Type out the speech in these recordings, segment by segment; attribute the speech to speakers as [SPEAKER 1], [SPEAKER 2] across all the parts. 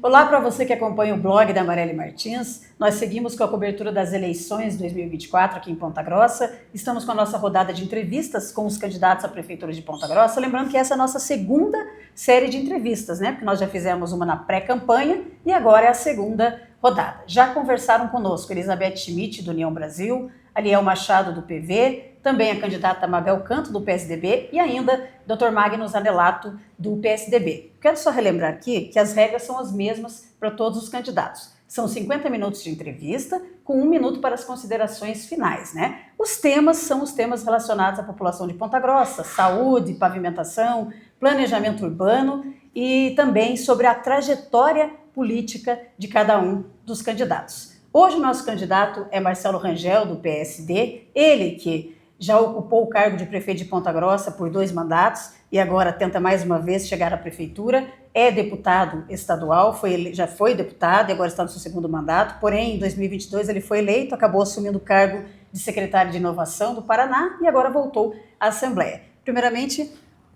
[SPEAKER 1] Olá para você que acompanha o blog da Marielle Martins. Nós seguimos com a cobertura das eleições 2024 aqui em Ponta Grossa. Estamos com a nossa rodada de entrevistas com os candidatos à Prefeitura de Ponta Grossa. Lembrando que essa é a nossa segunda série de entrevistas, né? Porque nós já fizemos uma na pré-campanha e agora é a segunda rodada. Já conversaram conosco Elizabeth Schmidt, do União Brasil, Aliel Machado, do PV, também a candidata Mabel Canto, do PSDB, e ainda Dr. Magnus Anelato, do PSDB. Quero só relembrar aqui que as regras são as mesmas para todos os candidatos. São 50 minutos de entrevista, com 1 minuto para as considerações finais, né? Os temas são os temas relacionados à população de Ponta Grossa: saúde, pavimentação, planejamento urbano e também sobre a trajetória política de cada um dos candidatos. Hoje o nosso candidato é Marcelo Rangel, do PSD, ele que já ocupou o cargo de prefeito de Ponta Grossa por 2 mandatos e agora tenta mais uma vez chegar à prefeitura, é deputado estadual, já foi deputado e agora está no seu 2º mandato, porém em 2022 ele foi eleito, acabou assumindo o cargo de secretário de Inovação do Paraná e agora voltou à Assembleia. Primeiramente,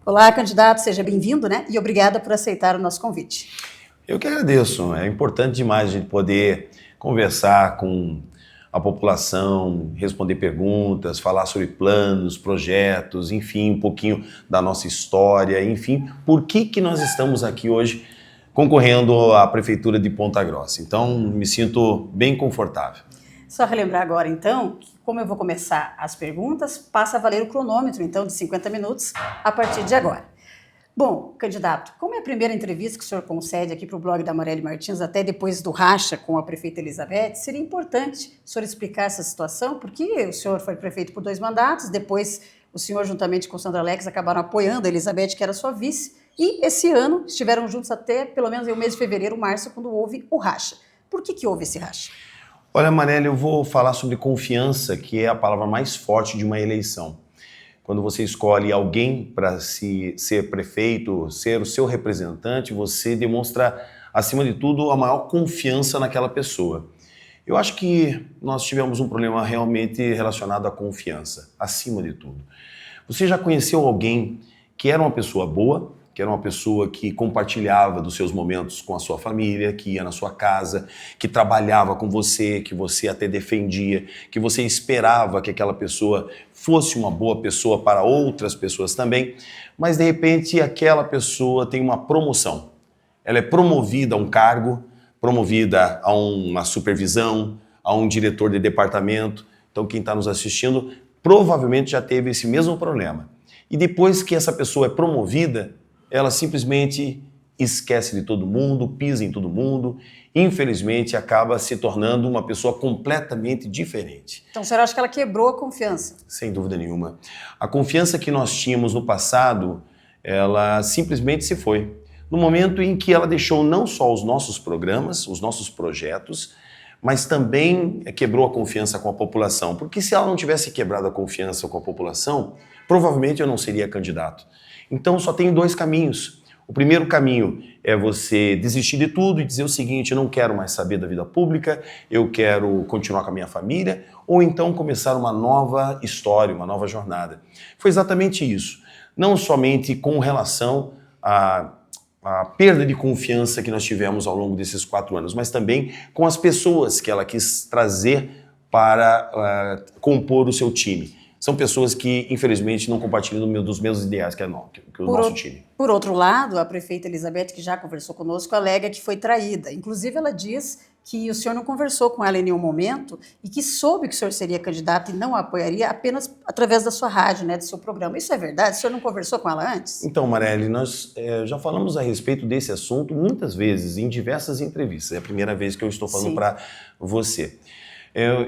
[SPEAKER 1] olá candidato, seja bem-vindo, né? E obrigada por aceitar o nosso convite.
[SPEAKER 2] Eu que agradeço, é importante demais a gente poder conversar com a população, responder perguntas, falar sobre planos, projetos, enfim, um pouquinho da nossa história, enfim, por que nós estamos aqui hoje concorrendo à Prefeitura de Ponta Grossa. Então, me sinto bem confortável.
[SPEAKER 1] Só relembrar agora, então, que como eu vou começar as perguntas, passa a valer o cronômetro, então, de 50 minutos a partir de agora. Bom, candidato, como é a primeira entrevista que o senhor concede aqui para o blog da Marielle Martins, até depois do racha com a prefeita Elizabeth, seria importante o senhor explicar essa situação, porque o senhor foi prefeito por 2 mandatos, depois o senhor, juntamente com Sandra Alex, acabaram apoiando a Elizabeth, que era sua vice, e esse ano estiveram juntos até, pelo menos, o mês de fevereiro, março, quando houve o racha. Por que houve esse racha?
[SPEAKER 2] Olha, Marielle, eu vou falar sobre confiança, que é a palavra mais forte de uma eleição. Quando você escolhe alguém para ser prefeito, ser o seu representante, você demonstra, acima de tudo, a maior confiança naquela pessoa. Eu acho que nós tivemos um problema realmente relacionado à confiança, acima de tudo. Você já conheceu alguém que era uma pessoa boa, que era uma pessoa que compartilhava dos seus momentos com a sua família, que ia na sua casa, que trabalhava com você, que você até defendia, que você esperava que aquela pessoa fosse uma boa pessoa para outras pessoas também, mas de repente aquela pessoa tem uma promoção. Ela é promovida a um cargo, promovida a uma supervisão, a um diretor de departamento. Então quem está nos assistindo provavelmente já teve esse mesmo problema. E depois que essa pessoa é promovida, ela simplesmente esquece de todo mundo, pisa em todo mundo, infelizmente acaba se tornando uma pessoa completamente diferente.
[SPEAKER 1] Então, o senhor acha que ela quebrou a confiança?
[SPEAKER 2] Sem dúvida nenhuma. A confiança que nós tínhamos no passado, ela simplesmente se foi. No momento em que ela deixou não só os nossos programas, os nossos projetos, mas também quebrou a confiança com a população. Porque se ela não tivesse quebrado a confiança com a população, provavelmente eu não seria candidato. Então só tem 2 caminhos. O primeiro caminho é você desistir de tudo e dizer o seguinte: eu não quero mais saber da vida pública, eu quero continuar com a minha família, ou então começar uma nova história, uma nova jornada. Foi exatamente isso. Não somente com relação à perda de confiança que nós tivemos ao longo desses 4 anos, mas também com as pessoas que ela quis trazer para compor o seu time. São pessoas que, infelizmente, não compartilham dos mesmos ideais que o nosso time.
[SPEAKER 1] Por outro lado, a prefeita Elizabeth, que já conversou conosco, alega que foi traída. Inclusive, ela diz que o senhor não conversou com ela em nenhum momento e que soube que o senhor seria candidato e não a apoiaria apenas através da sua rádio, né, do seu programa. Isso é verdade? O senhor não conversou com ela antes?
[SPEAKER 2] Então, Marielle, nós já falamos a respeito desse assunto muitas vezes, em diversas entrevistas. É a primeira vez que eu estou falando para você.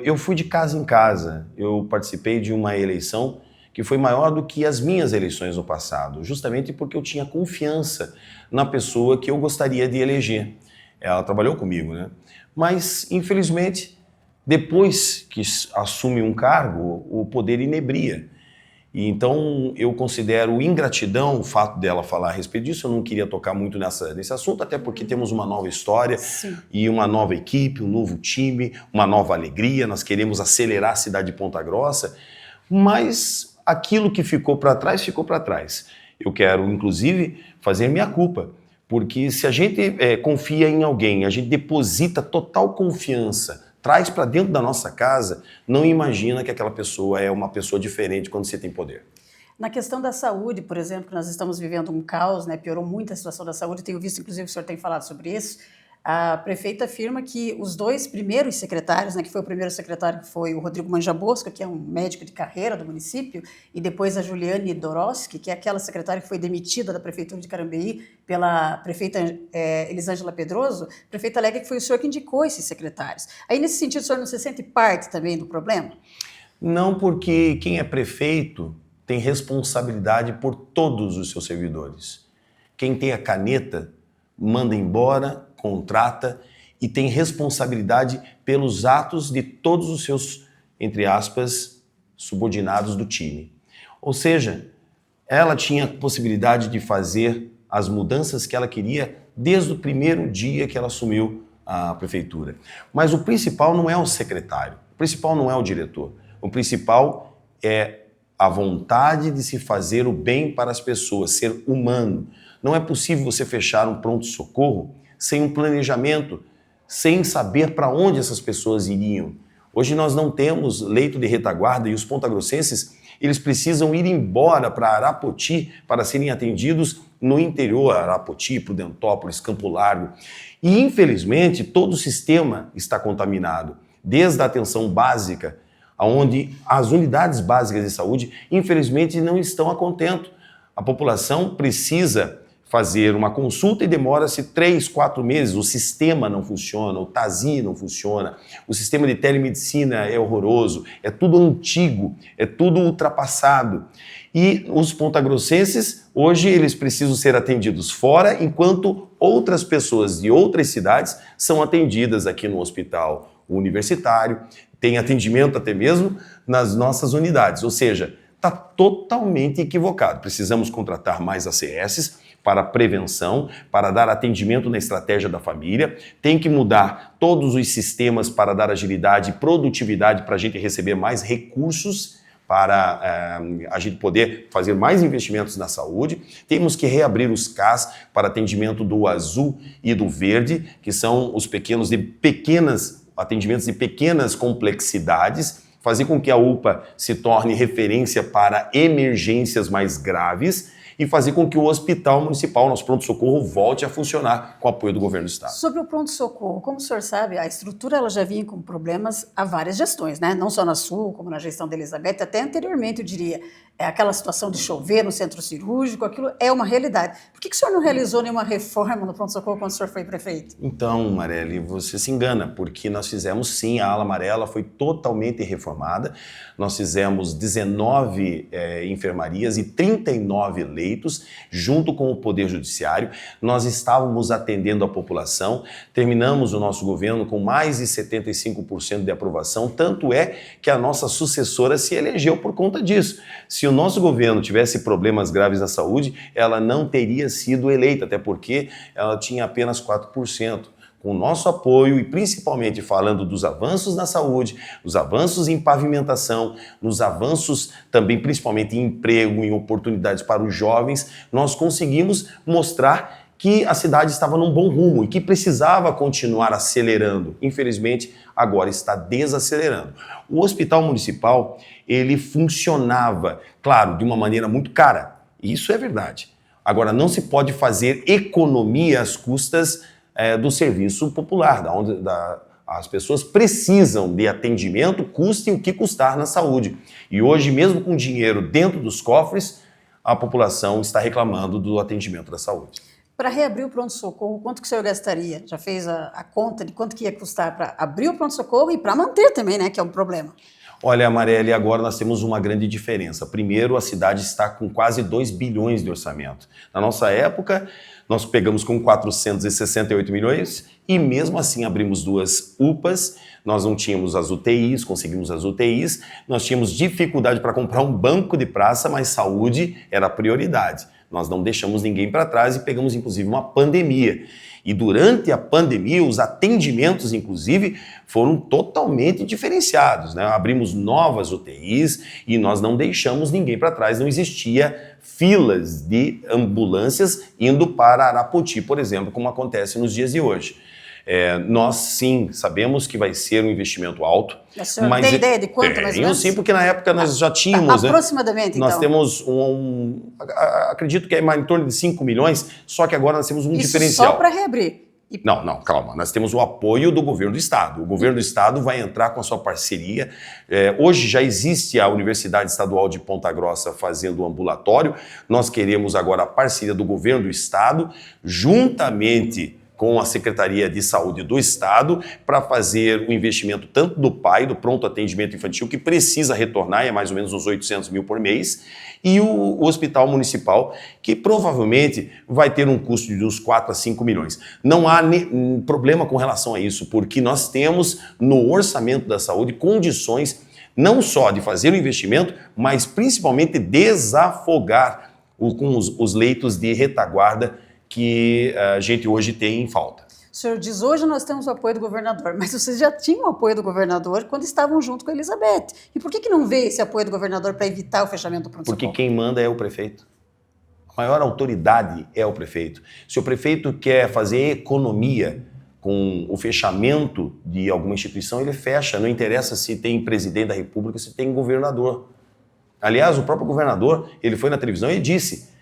[SPEAKER 2] Eu fui de casa em casa, eu participei de uma eleição que foi maior do que as minhas eleições no passado, justamente porque eu tinha confiança na pessoa que eu gostaria de eleger. Ela trabalhou comigo, né? Mas, infelizmente, depois que assume um cargo, o poder inebria. E então eu considero ingratidão o fato dela falar a respeito disso. Eu não queria tocar muito nesse assunto, até porque temos uma nova história.
[SPEAKER 1] Sim.
[SPEAKER 2] E uma nova equipe, um novo time, uma nova alegria. Nós queremos acelerar a cidade de Ponta Grossa, mas aquilo que ficou para trás, ficou para trás. Eu quero, inclusive, fazer minha culpa, Porque se a gente confia em alguém, a gente deposita total confiança, traz para dentro da nossa casa, não imagina que aquela pessoa é uma pessoa diferente quando você tem poder.
[SPEAKER 1] Na questão da saúde, por exemplo, que nós estamos vivendo um caos, né? Piorou muito a situação da saúde, tenho visto, inclusive, que o senhor tem falado sobre isso. A prefeita afirma que os dois primeiros secretários, né, que foi o primeiro secretário que foi o Rodrigo Manjabosca, que é um médico de carreira do município, e depois a Juliane Doroski, que é aquela secretária que foi demitida da prefeitura de Carambeí pela prefeita Elisângela Pedroso, a prefeita alega que foi o senhor que indicou esses secretários. Aí, nesse sentido, o senhor não se sente parte também do problema?
[SPEAKER 2] Não, porque quem é prefeito tem responsabilidade por todos os seus servidores. Quem tem a caneta manda embora, contrata e tem responsabilidade pelos atos de todos os seus, entre aspas, subordinados do time. Ou seja, ela tinha a possibilidade de fazer as mudanças que ela queria desde o primeiro dia que ela assumiu a prefeitura. Mas o principal não é o secretário, o principal não é o diretor, o principal é a vontade de se fazer o bem para as pessoas, ser humano. Não é possível você fechar um pronto-socorro sem um planejamento, sem saber para onde essas pessoas iriam. Hoje nós não temos leito de retaguarda e os pontagrossenses, eles precisam ir embora para Arapoti para serem atendidos no interior, Arapoti, Prudentópolis, Campo Largo. E infelizmente todo o sistema está contaminado, desde a atenção básica, onde as unidades básicas de saúde, infelizmente, não estão a contento. A população precisa fazer uma consulta e demora-se 3, 4 meses, o sistema não funciona, o TASI não funciona, o sistema de telemedicina é horroroso, é tudo antigo, é tudo ultrapassado. E os pontagrossenses, hoje, eles precisam ser atendidos fora, enquanto outras pessoas de outras cidades são atendidas aqui no hospital universitário, tem atendimento até mesmo nas nossas unidades, ou seja, está totalmente equivocado. Precisamos contratar mais ACSs para prevenção, para dar atendimento na estratégia da família, tem que mudar todos os sistemas para dar agilidade e produtividade para a gente receber mais recursos, para a gente poder fazer mais investimentos na saúde. Temos que reabrir os CAS para atendimento do azul e do verde, que são os atendimentos de pequenas complexidades, fazer com que a UPA se torne referência para emergências mais graves e fazer com que o hospital municipal, nosso pronto-socorro, volte a funcionar com o apoio do governo do estado.
[SPEAKER 1] Sobre o pronto-socorro, como o senhor sabe, a estrutura ela já vinha com problemas há várias gestões, né? Não só na Sul, como na gestão da Elizabeth, até anteriormente, eu diria. Aquela situação de chover no centro cirúrgico, aquilo é uma realidade. Por que o senhor não realizou nenhuma reforma no pronto-socorro quando o senhor foi prefeito?
[SPEAKER 2] Então, Marely, você se engana, porque nós fizemos sim, a ala amarela foi totalmente reformada, nós fizemos 19 enfermarias e 39 leitos, junto com o Poder Judiciário, nós estávamos atendendo a população, terminamos o nosso governo com mais de 75% de aprovação, tanto é que a nossa sucessora se elegeu por conta disso. Se o nosso governo tivesse problemas graves na saúde, ela não teria sido eleita, até porque ela tinha apenas 4%. Com o nosso apoio e principalmente falando dos avanços na saúde, dos avanços em pavimentação, nos avanços também principalmente em emprego, em oportunidades para os jovens, nós conseguimos mostrar que a cidade estava num bom rumo e que precisava continuar acelerando. Infelizmente, agora está desacelerando. O hospital municipal, ele funcionava, claro, de uma maneira muito cara. Isso é verdade. Agora, não se pode fazer economia às custas do serviço popular, onde as pessoas precisam de atendimento, custe o que custar na saúde. E hoje, mesmo com dinheiro dentro dos cofres, a população está reclamando do atendimento da saúde.
[SPEAKER 1] Para reabrir o pronto-socorro, quanto que o senhor gastaria? Já fez a conta de quanto que ia custar para abrir o pronto-socorro e para manter também, né, que é um problema?
[SPEAKER 2] Olha, Marely, agora nós temos uma grande diferença. Primeiro, a cidade está com quase 2 bilhões de orçamento. Na nossa época, nós pegamos com 468 milhões e mesmo assim abrimos 2 UPAs, nós não tínhamos as UTIs, conseguimos as UTIs, nós tínhamos dificuldade para comprar um banco de praça, mas saúde era a prioridade. Nós não deixamos ninguém para trás e pegamos inclusive uma pandemia. E durante a pandemia, os atendimentos, inclusive, foram totalmente diferenciados, né? Abrimos novas UTIs e nós não deixamos ninguém para trás. Não existia filas de ambulâncias indo para Arapoti, por exemplo, como acontece nos dias de hoje. Nós sim sabemos que vai ser um investimento alto.
[SPEAKER 1] O senhor tem ideia de quanto mais ou menos?
[SPEAKER 2] Sim, porque na época nós já tínhamos.
[SPEAKER 1] Aproximadamente,
[SPEAKER 2] nós
[SPEAKER 1] então.
[SPEAKER 2] Nós temos acredito que é em torno de 5 milhões, só que agora nós temos um diferencial.
[SPEAKER 1] Só para reabrir?
[SPEAKER 2] Não, calma. Nós temos o apoio do governo do estado. O governo do estado vai entrar com a sua parceria. Hoje já existe a Universidade Estadual de Ponta Grossa fazendo o ambulatório. Nós queremos agora a parceria do governo do estado, juntamente com a Secretaria de Saúde do Estado, para fazer o investimento tanto do PAI, do Pronto Atendimento Infantil, que precisa retornar, é mais ou menos uns 800 mil por mês, e o Hospital Municipal, que provavelmente vai ter um custo de uns 4 a 5 milhões. Não há problema com relação a isso, porque nós temos no orçamento da saúde condições não só de fazer o investimento, mas principalmente desafogar com os leitos de retaguarda que a gente hoje tem em falta.
[SPEAKER 1] O senhor diz, hoje nós temos o apoio do governador, mas vocês já tinham o apoio do governador quando estavam junto com a Elizabeth. E por que não veio esse apoio do governador para evitar o fechamento do pronto-socorro?
[SPEAKER 2] Porque quem manda é o prefeito. A maior autoridade é o prefeito. Se o prefeito quer fazer economia com o fechamento de alguma instituição, ele fecha. Não interessa se tem presidente da República, se tem governador. Aliás, o próprio governador, ele foi na televisão e disse: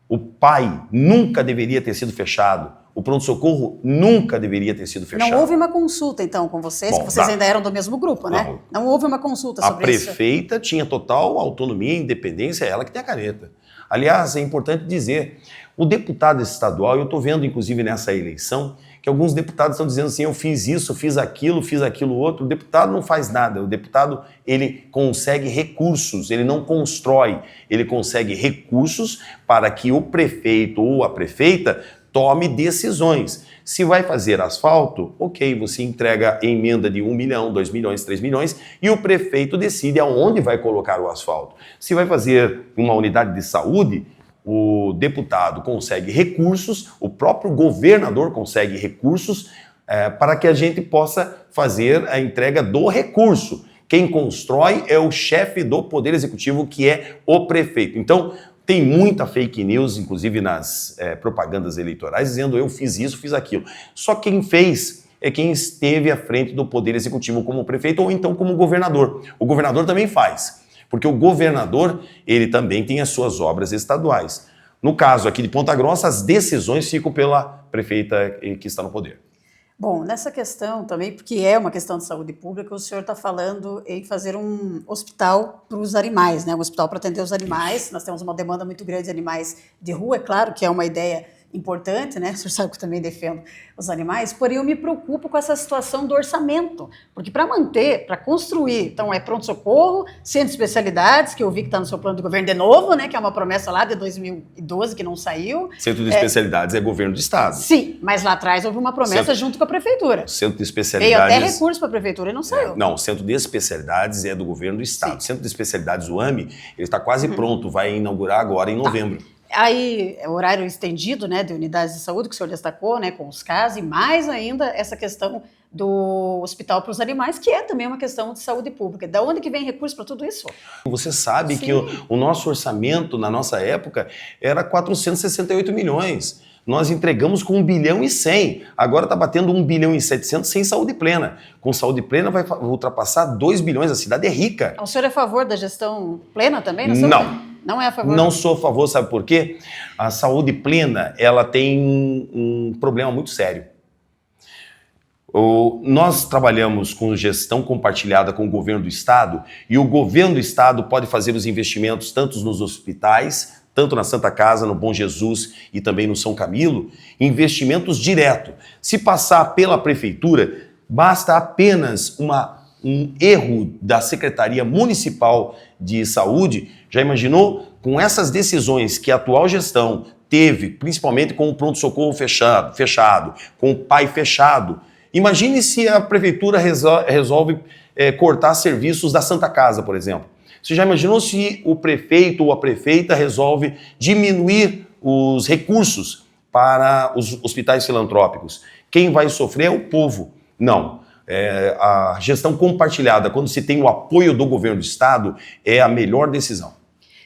[SPEAKER 2] o PAI nunca deveria ter sido fechado. O pronto-socorro nunca deveria ter sido fechado.
[SPEAKER 1] Não houve uma consulta, então, com vocês, que vocês ainda eram do mesmo grupo, né? Não houve uma consulta sobre isso.
[SPEAKER 2] A prefeita tinha total autonomia e independência, ela que tem a caneta. Aliás, é importante dizer, o deputado estadual, eu estou vendo, inclusive, nessa eleição, que alguns deputados estão dizendo assim, eu fiz isso, fiz aquilo outro. O deputado não faz nada. O deputado, ele consegue recursos, ele não constrói. Ele consegue recursos para que o prefeito ou a prefeita tome decisões. Se vai fazer asfalto, ok, você entrega a emenda de 1 milhão, 2 milhões, 3 milhões e o prefeito decide aonde vai colocar o asfalto. Se vai fazer uma unidade de saúde, o deputado consegue recursos, o próprio governador consegue recursos para que a gente possa fazer a entrega do recurso. Quem constrói é o chefe do Poder Executivo, que é o prefeito. Então, tem muita fake news, inclusive nas propagandas eleitorais, dizendo eu fiz isso, fiz aquilo. Só quem fez é quem esteve à frente do Poder Executivo como prefeito ou então como governador. O governador também faz. Porque o governador, ele também tem as suas obras estaduais. No caso aqui de Ponta Grossa, as decisões ficam pela prefeita que está no poder.
[SPEAKER 1] Bom, nessa questão também, porque é uma questão de saúde pública, o senhor está falando em fazer um hospital para os animais, né? Um hospital para atender os animais. Nós temos uma demanda muito grande de animais de rua, é claro que é uma ideia importante, né? O senhor sabe que eu também defendo os animais, porém eu me preocupo com essa situação do orçamento, porque para manter, para construir, então é pronto-socorro, centro de especialidades, que eu vi que está no seu plano do governo de novo, né? Que é uma promessa lá de 2012 que não saiu.
[SPEAKER 2] Centro de especialidades é governo do estado.
[SPEAKER 1] Sim, mas lá atrás houve uma promessa junto com a prefeitura.
[SPEAKER 2] Centro de especialidades...
[SPEAKER 1] Veio até recurso para a prefeitura e não saiu.
[SPEAKER 2] Não, o centro de especialidades é do governo do estado. Sim. O centro de especialidades, o AME, ele está quase pronto, vai inaugurar agora em novembro.
[SPEAKER 1] Aí, o horário estendido, né, de unidades de saúde, que o senhor destacou, né, com os CAS, e mais ainda essa questão do hospital para os animais, que é também uma questão de saúde pública. Da onde que vem recurso para tudo isso?
[SPEAKER 2] Você sabe que o nosso orçamento, na nossa época, era 468 milhões. Nós entregamos com 1 bilhão e 100. Agora está batendo 1 bilhão e 700 sem saúde plena. Com saúde plena vai ultrapassar 2 bilhões. A cidade é rica.
[SPEAKER 1] O senhor é a favor da gestão plena também?
[SPEAKER 2] Não.
[SPEAKER 1] Não é a favor?
[SPEAKER 2] Não sou a favor, sabe por quê? A saúde plena, ela tem um problema muito sério. Nós trabalhamos com gestão compartilhada com o governo do estado e o governo do estado pode fazer os investimentos tanto nos hospitais, tanto na Santa Casa, no Bom Jesus e também no São Camilo, investimentos direto. Se passar pela prefeitura, basta apenas um erro da Secretaria Municipal de Saúde. Já imaginou? Com essas decisões que a atual gestão teve, principalmente com o pronto-socorro fechado, com o PAI fechado, imagine se a prefeitura resolve cortar serviços da Santa Casa, por exemplo. Você já imaginou se o prefeito ou a prefeita resolve diminuir os recursos para os hospitais filantrópicos. Quem vai sofrer é o povo. Não. A gestão compartilhada, quando se tem o apoio do governo do estado, é a melhor decisão.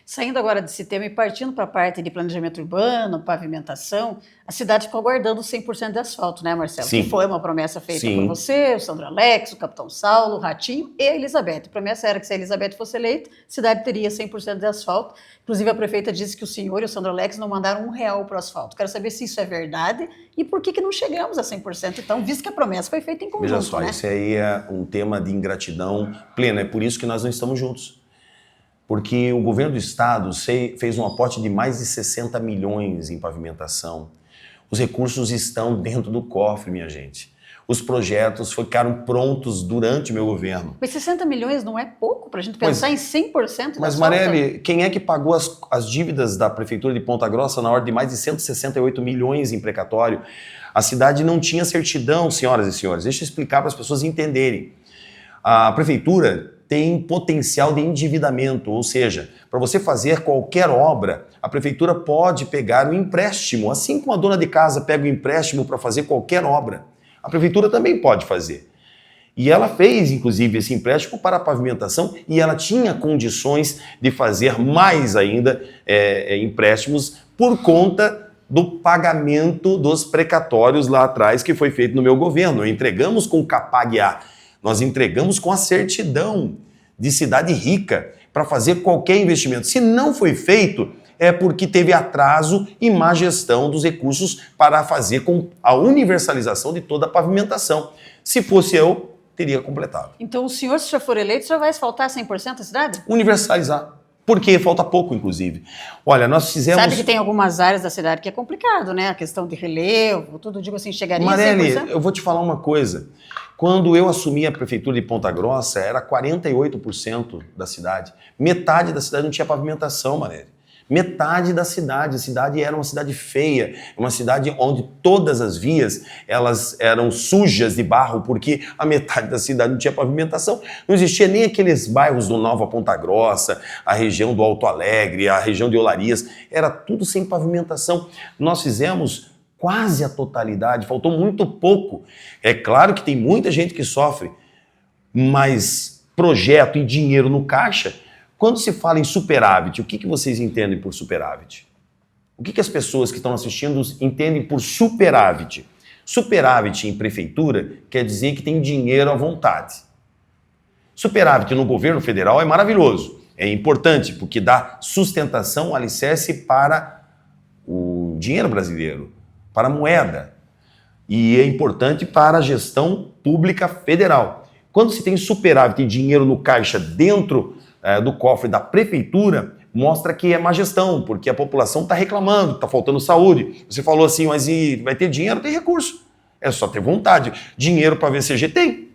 [SPEAKER 1] Saindo agora desse tema e partindo para a parte de planejamento urbano, pavimentação, a cidade ficou aguardando 100% de asfalto, né, Marcelo?
[SPEAKER 2] Sim.
[SPEAKER 1] Que foi uma promessa feita
[SPEAKER 2] Sim.
[SPEAKER 1] por você, o Sandro Alex, o Capitão Saulo, o Ratinho e a Elizabeth. A promessa era que se a Elizabeth fosse eleita, a cidade teria 100% de asfalto. Inclusive, a prefeita disse que o senhor e o Sandro Alex não mandaram R$1 para o asfalto. Quero saber se isso é verdade e por que não chegamos a 100%, então, visto que a promessa foi feita em conjunto,
[SPEAKER 2] Veja só,
[SPEAKER 1] né?
[SPEAKER 2] esse aí é um tema de ingratidão plena. É por isso que nós não estamos juntos. Porque o governo do estado fez um aporte de mais de 60 milhões em pavimentação. Os recursos estão dentro do cofre, minha gente. Os projetos ficaram prontos durante o meu governo.
[SPEAKER 1] Mas 60 milhões não é pouco para a gente pensar em 100% da
[SPEAKER 2] Mas,
[SPEAKER 1] asfalto?
[SPEAKER 2] Marielle, quem é que pagou as dívidas da Prefeitura de Ponta Grossa na ordem de mais de 168 milhões em precatório? A cidade não tinha certidão, senhoras e senhores. Deixa eu explicar para as pessoas entenderem. A Prefeitura tem potencial de endividamento, ou seja, para você fazer qualquer obra, a prefeitura pode pegar um empréstimo, assim como a dona de casa pega um empréstimo para fazer qualquer obra. A prefeitura também pode fazer. E ela fez, inclusive, esse empréstimo para a pavimentação e ela tinha condições de fazer mais ainda empréstimos por conta do pagamento dos precatórios lá atrás que foi feito no meu governo. Entregamos com Capag-A. Nós entregamos com a certidão de cidade rica para fazer qualquer investimento. Se não foi feito, é porque teve atraso e má gestão dos recursos para fazer com a universalização de toda a pavimentação. Se fosse eu, teria completado.
[SPEAKER 1] Então, o senhor, se já for eleito, o senhor vai asfaltar 100% a cidade?
[SPEAKER 2] Universalizar. Porque falta pouco, inclusive. Olha, nós fizemos...
[SPEAKER 1] Sabe que tem algumas áreas da cidade que é complicado, né? A questão de relevo, tudo, digo assim, chegaria
[SPEAKER 2] Marielle,
[SPEAKER 1] a 100%?
[SPEAKER 2] eu vou te falar uma coisa. Quando eu assumi a prefeitura de Ponta Grossa, era 48% da cidade. Metade da cidade não tinha pavimentação, Marielle. Metade da cidade. A cidade era uma cidade feia, uma cidade onde todas as vias elas eram sujas de barro, porque a metade da cidade não tinha pavimentação. Não existia nem aqueles bairros do Nova Ponta Grossa, a região do Alto Alegre, a região de Olarias. Era tudo sem pavimentação. Nós fizemos quase a totalidade, faltou muito pouco. É claro que tem muita gente que sofre, mas projeto e dinheiro no caixa. Quando se fala em superávit, o que vocês entendem por superávit? O que as pessoas que estão assistindo entendem por superávit? Superávit em prefeitura quer dizer que tem dinheiro à vontade. Superávit no governo federal é maravilhoso, é importante porque dá sustentação, alicerce para o dinheiro brasileiro, para a moeda. E é importante para a gestão pública federal. Quando se tem superávit e dinheiro no caixa dentro do cofre da prefeitura, mostra que é má gestão, porque a população está reclamando, está faltando saúde. Você falou assim, mas vai ter dinheiro? Tem recurso. É só ter vontade. Dinheiro para VCG tem.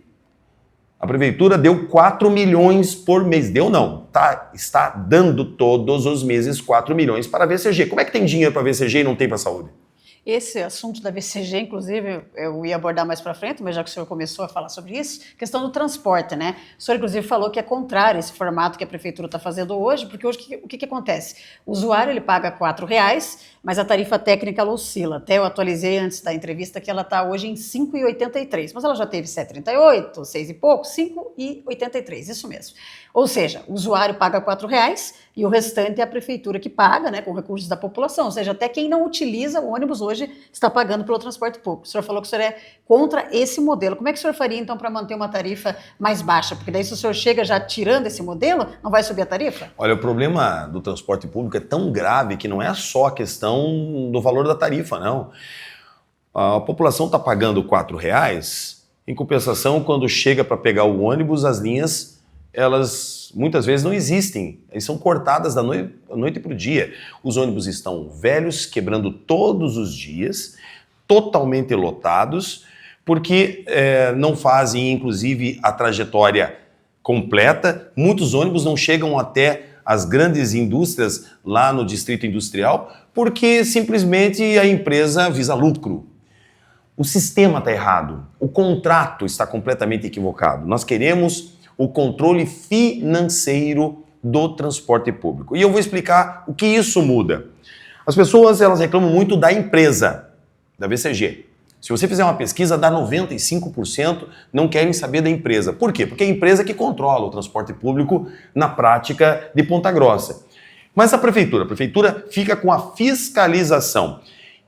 [SPEAKER 2] A prefeitura deu 4 milhões por mês. Deu não. Está dando todos os meses 4 milhões para a VCG. Como é que tem dinheiro para a VCG e não tem para a saúde?
[SPEAKER 1] Esse assunto da VCG, inclusive, eu ia abordar mais para frente, mas já que o senhor começou a falar sobre isso, questão do transporte, né? O senhor, inclusive, falou que é contrário esse formato que a prefeitura está fazendo hoje, porque hoje o que acontece? O usuário ele paga R$4, mas a tarifa técnica ela oscila. Até eu atualizei antes da entrevista que ela está hoje em R$ 5,83, mas ela já teve 7,38, 6 e pouco, 5,83, isso mesmo. Ou seja, o usuário paga R$4 e o restante é a prefeitura que paga, né, com recursos da população. Ou seja, até quem não utiliza o ônibus hoje está pagando pelo transporte público. O senhor falou que o senhor é contra esse modelo. Como é que o senhor faria, então, para manter uma tarifa mais baixa? Porque daí, se o senhor chega já tirando esse modelo, não vai subir a tarifa?
[SPEAKER 2] Olha, o problema do transporte público é tão grave que não é só a questão do valor da tarifa, não. A população está pagando R$4, em compensação, quando chega para pegar o ônibus, as linhas elas muitas vezes não existem, elas são cortadas da noite para o dia. Os ônibus estão velhos, quebrando todos os dias, totalmente lotados, porque não fazem, inclusive, a trajetória completa. Muitos ônibus não chegam até as grandes indústrias lá no distrito industrial, porque simplesmente a empresa visa lucro. O sistema está errado, o contrato está completamente equivocado. Nós queremos o controle financeiro do transporte público. E eu vou explicar o que isso muda. As pessoas, elas reclamam muito da empresa, da VCG. Se você fizer uma pesquisa, dá 95% não querem saber da empresa. Por quê? Porque é a empresa que controla o transporte público na prática de Ponta Grossa. Mas a prefeitura fica com a fiscalização.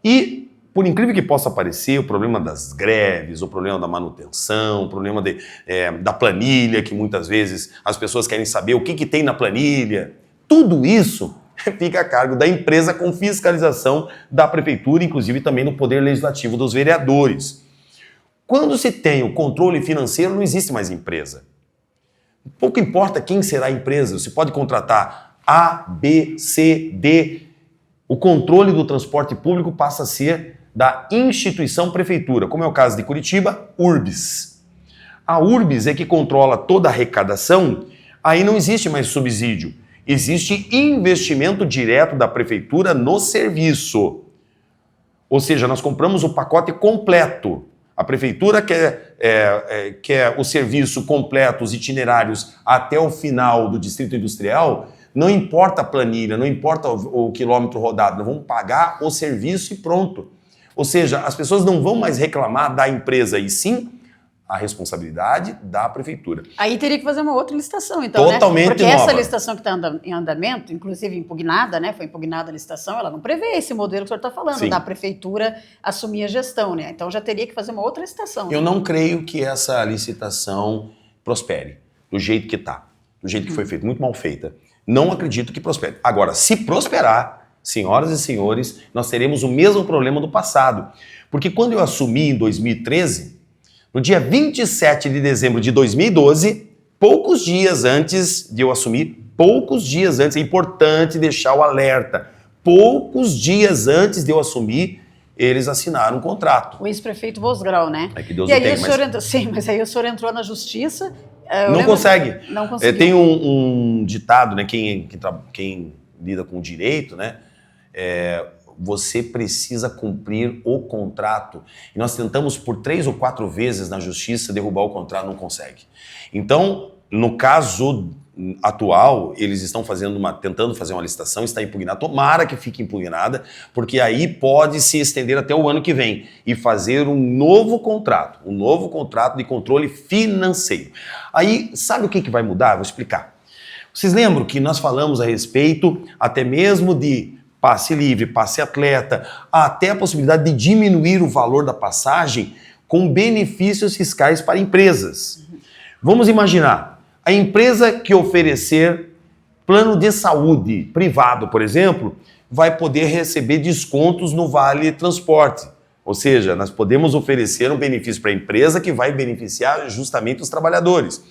[SPEAKER 2] E, por incrível que possa parecer, o problema das greves, o problema da manutenção, o problema da planilha, que muitas vezes as pessoas querem saber o que tem na planilha, tudo isso fica a cargo da empresa com fiscalização da prefeitura, inclusive também no poder legislativo dos vereadores. Quando se tem o controle financeiro, não existe mais empresa. Pouco importa quem será a empresa, você pode contratar A, B, C, D. O controle do transporte público passa a ser da instituição prefeitura, como é o caso de Curitiba, Urbs. A Urbs é que controla toda a arrecadação, aí não existe mais subsídio. Existe investimento direto da prefeitura no serviço. Ou seja, nós compramos o pacote completo. A prefeitura quer o serviço completo, os itinerários até o final do distrito industrial, não importa a planilha, não importa o quilômetro rodado, nós vamos pagar o serviço e pronto. Ou seja, as pessoas não vão mais reclamar da empresa, e sim a responsabilidade da prefeitura.
[SPEAKER 1] Aí teria que fazer uma outra licitação, então,
[SPEAKER 2] totalmente
[SPEAKER 1] Porque
[SPEAKER 2] nova.
[SPEAKER 1] Essa licitação que está em andamento, inclusive impugnada, né? Foi impugnada a licitação, ela não prevê esse modelo que o senhor está falando,
[SPEAKER 2] Sim.
[SPEAKER 1] da prefeitura assumir a gestão, né? Então já teria que fazer uma outra licitação.
[SPEAKER 2] Eu não creio que essa licitação prospere do jeito que está, do jeito que foi feito, muito mal feita. Não acredito que prospere. Agora, se prosperar, senhoras e senhores, nós teremos o mesmo problema do passado. Porque quando eu assumi em 2013, no dia 27 de dezembro de 2012, poucos dias antes de eu assumir, é importante deixar o alerta, poucos dias antes de eu assumir, eles assinaram um contrato.
[SPEAKER 1] O ex-prefeito Vosgrau, né?
[SPEAKER 2] É que Deus
[SPEAKER 1] e aí
[SPEAKER 2] tem,
[SPEAKER 1] o senhor entrou, sim, mas aí o senhor entrou na justiça.
[SPEAKER 2] Não consegue.
[SPEAKER 1] Não conseguiu.
[SPEAKER 2] Tem um ditado, né? Quem lida com o direito, né? Você precisa cumprir o contrato. E nós tentamos por 3 ou 4 vezes na justiça derrubar o contrato, não consegue. Então, no caso atual, eles estão tentando fazer uma licitação, está impugnada. Tomara que fique impugnada, porque aí pode se estender até o ano que vem e fazer um novo contrato de controle financeiro. Aí, sabe o que vai mudar? Vou explicar. Vocês lembram que nós falamos a respeito até mesmo de passe livre, passe atleta, até a possibilidade de diminuir o valor da passagem com benefícios fiscais para empresas. Vamos imaginar, a empresa que oferecer plano de saúde privado, por exemplo, vai poder receber descontos no Vale Transporte. Ou seja, nós podemos oferecer um benefício para a empresa que vai beneficiar justamente os trabalhadores.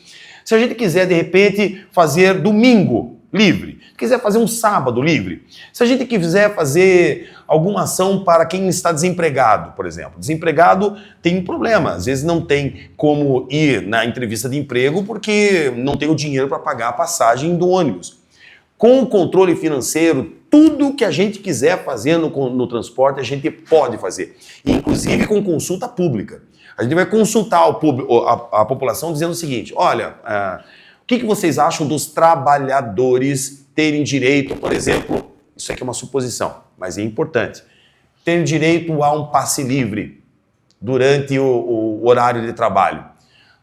[SPEAKER 2] Se a gente quiser, de repente, fazer domingo livre, quiser fazer um sábado livre, se a gente quiser fazer alguma ação para quem está desempregado, por exemplo. Desempregado tem um problema, às vezes não tem como ir na entrevista de emprego porque não tem o dinheiro para pagar a passagem do ônibus. Com o controle financeiro, tudo que a gente quiser fazer no transporte, a gente pode fazer, inclusive com consulta pública. A gente vai consultar a população dizendo o seguinte, olha, o que vocês acham dos trabalhadores terem direito, por exemplo, isso aqui é uma suposição, mas é importante, terem direito a um passe livre durante o horário de trabalho.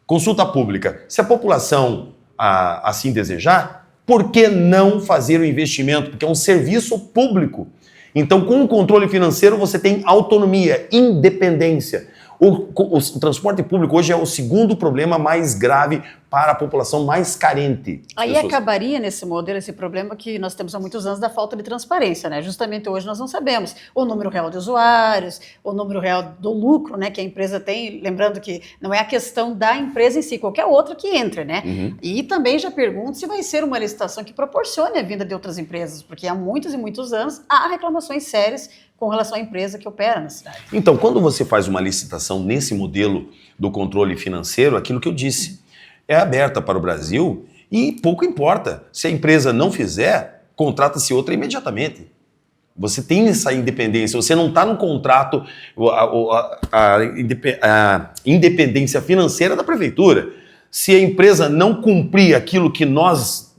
[SPEAKER 2] Consulta pública. Se a população assim desejar, por que não fazer o investimento? Porque é um serviço público. Então, com o controle financeiro, você tem autonomia, independência. O transporte público hoje é o segundo problema mais grave para a população mais carente.
[SPEAKER 1] Aí acabaria nesse modelo, esse problema que nós temos há muitos anos da falta de transparência, né? Justamente hoje nós não sabemos o número real de usuários, o número real do lucro, né, que a empresa tem, lembrando que não é a questão da empresa em si, qualquer outra que entre, né? Uhum. E também já pergunto se vai ser uma licitação que proporcione a vinda de outras empresas, porque há muitos e muitos anos há reclamações sérias com relação à empresa que opera na cidade.
[SPEAKER 2] Então, quando você faz uma licitação nesse modelo do controle financeiro, aquilo que eu disse, é aberta para o Brasil e pouco importa. Se a empresa não fizer, contrata-se outra imediatamente. Você tem essa independência, você não está no contrato, a independência financeira da prefeitura. Se a empresa não cumprir aquilo que nós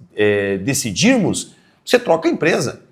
[SPEAKER 2] decidirmos, você troca a empresa.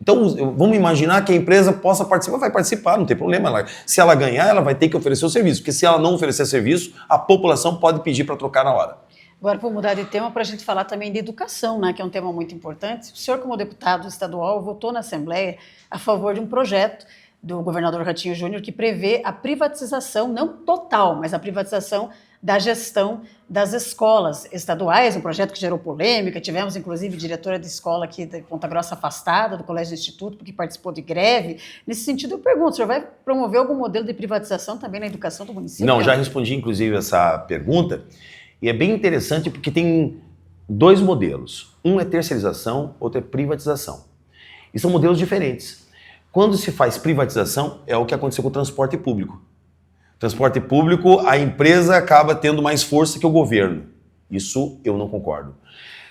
[SPEAKER 2] Então, vamos imaginar que a empresa possa participar, vai participar, não tem problema. Se ela ganhar, ela vai ter que oferecer o serviço, porque se ela não oferecer serviço, a população pode pedir para trocar na hora.
[SPEAKER 1] Agora, vou mudar de tema para a gente falar também de educação, né, que é um tema muito importante. O senhor, como deputado estadual, votou na Assembleia a favor de um projeto do governador Ratinho Júnior que prevê a privatização, não total, mas a privatização da gestão das escolas estaduais, um projeto que gerou polêmica. Tivemos, inclusive, diretora de escola aqui de Ponta Grossa afastada do Colégio Instituto porque participou de greve. Nesse sentido, eu pergunto, o senhor vai promover algum modelo de privatização também na educação do município?
[SPEAKER 2] Não, já respondi, inclusive, essa pergunta. E é bem interessante porque tem dois modelos. Um é terceirização, outro é privatização. E são modelos diferentes. Quando se faz privatização, é o que aconteceu com o transporte público. Transporte público, a empresa acaba tendo mais força que o governo. Isso eu não concordo.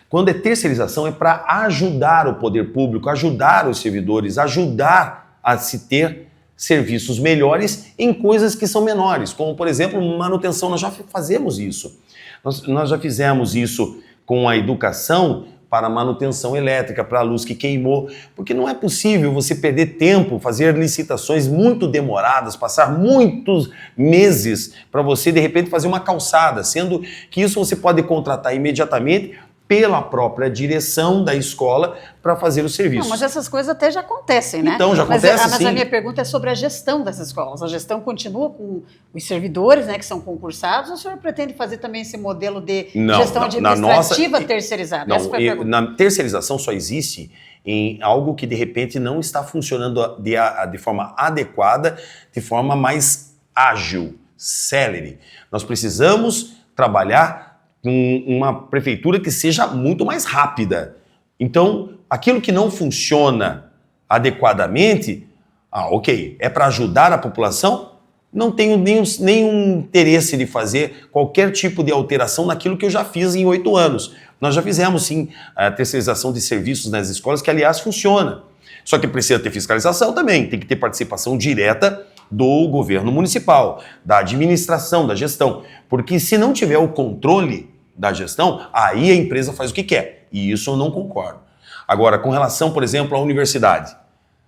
[SPEAKER 2] Quando é terceirização, é para ajudar o poder público, ajudar os servidores, ajudar a se ter serviços melhores em coisas que são menores, como, por exemplo, manutenção. Nós já fazemos isso. Nós já fizemos isso com a educação para manutenção elétrica, para a luz que queimou, porque não é possível você perder tempo, fazer licitações muito demoradas, passar muitos meses para você, de repente, fazer uma calçada, sendo que isso você pode contratar imediatamente pela própria direção da escola para fazer o serviço.
[SPEAKER 1] Não, mas essas coisas até já acontecem, né?
[SPEAKER 2] Então, já acontece,
[SPEAKER 1] mas
[SPEAKER 2] sim.
[SPEAKER 1] A minha pergunta é sobre a gestão das escolas. A gestão continua com os servidores, né, que são concursados, ou o senhor pretende fazer também esse modelo de gestão administrativa terceirizada?
[SPEAKER 2] Não,
[SPEAKER 1] essa foi a pergunta.
[SPEAKER 2] Na terceirização só existe em algo que, de repente, não está funcionando de forma adequada, de forma mais ágil, célere. Nós precisamos trabalhar com uma prefeitura que seja muito mais rápida. Então, aquilo que não funciona adequadamente, ok, é para ajudar a população, não tenho nenhum interesse de fazer qualquer tipo de alteração naquilo que eu já fiz em 8 anos. Nós já fizemos, sim, a terceirização de serviços nas escolas, que, aliás, funciona. Só que precisa ter fiscalização também, tem que ter participação direta do governo municipal, da administração, da gestão. Porque se não tiver o controle da gestão, aí a empresa faz o que quer. E isso eu não concordo. Agora, com relação, por exemplo, à universidade.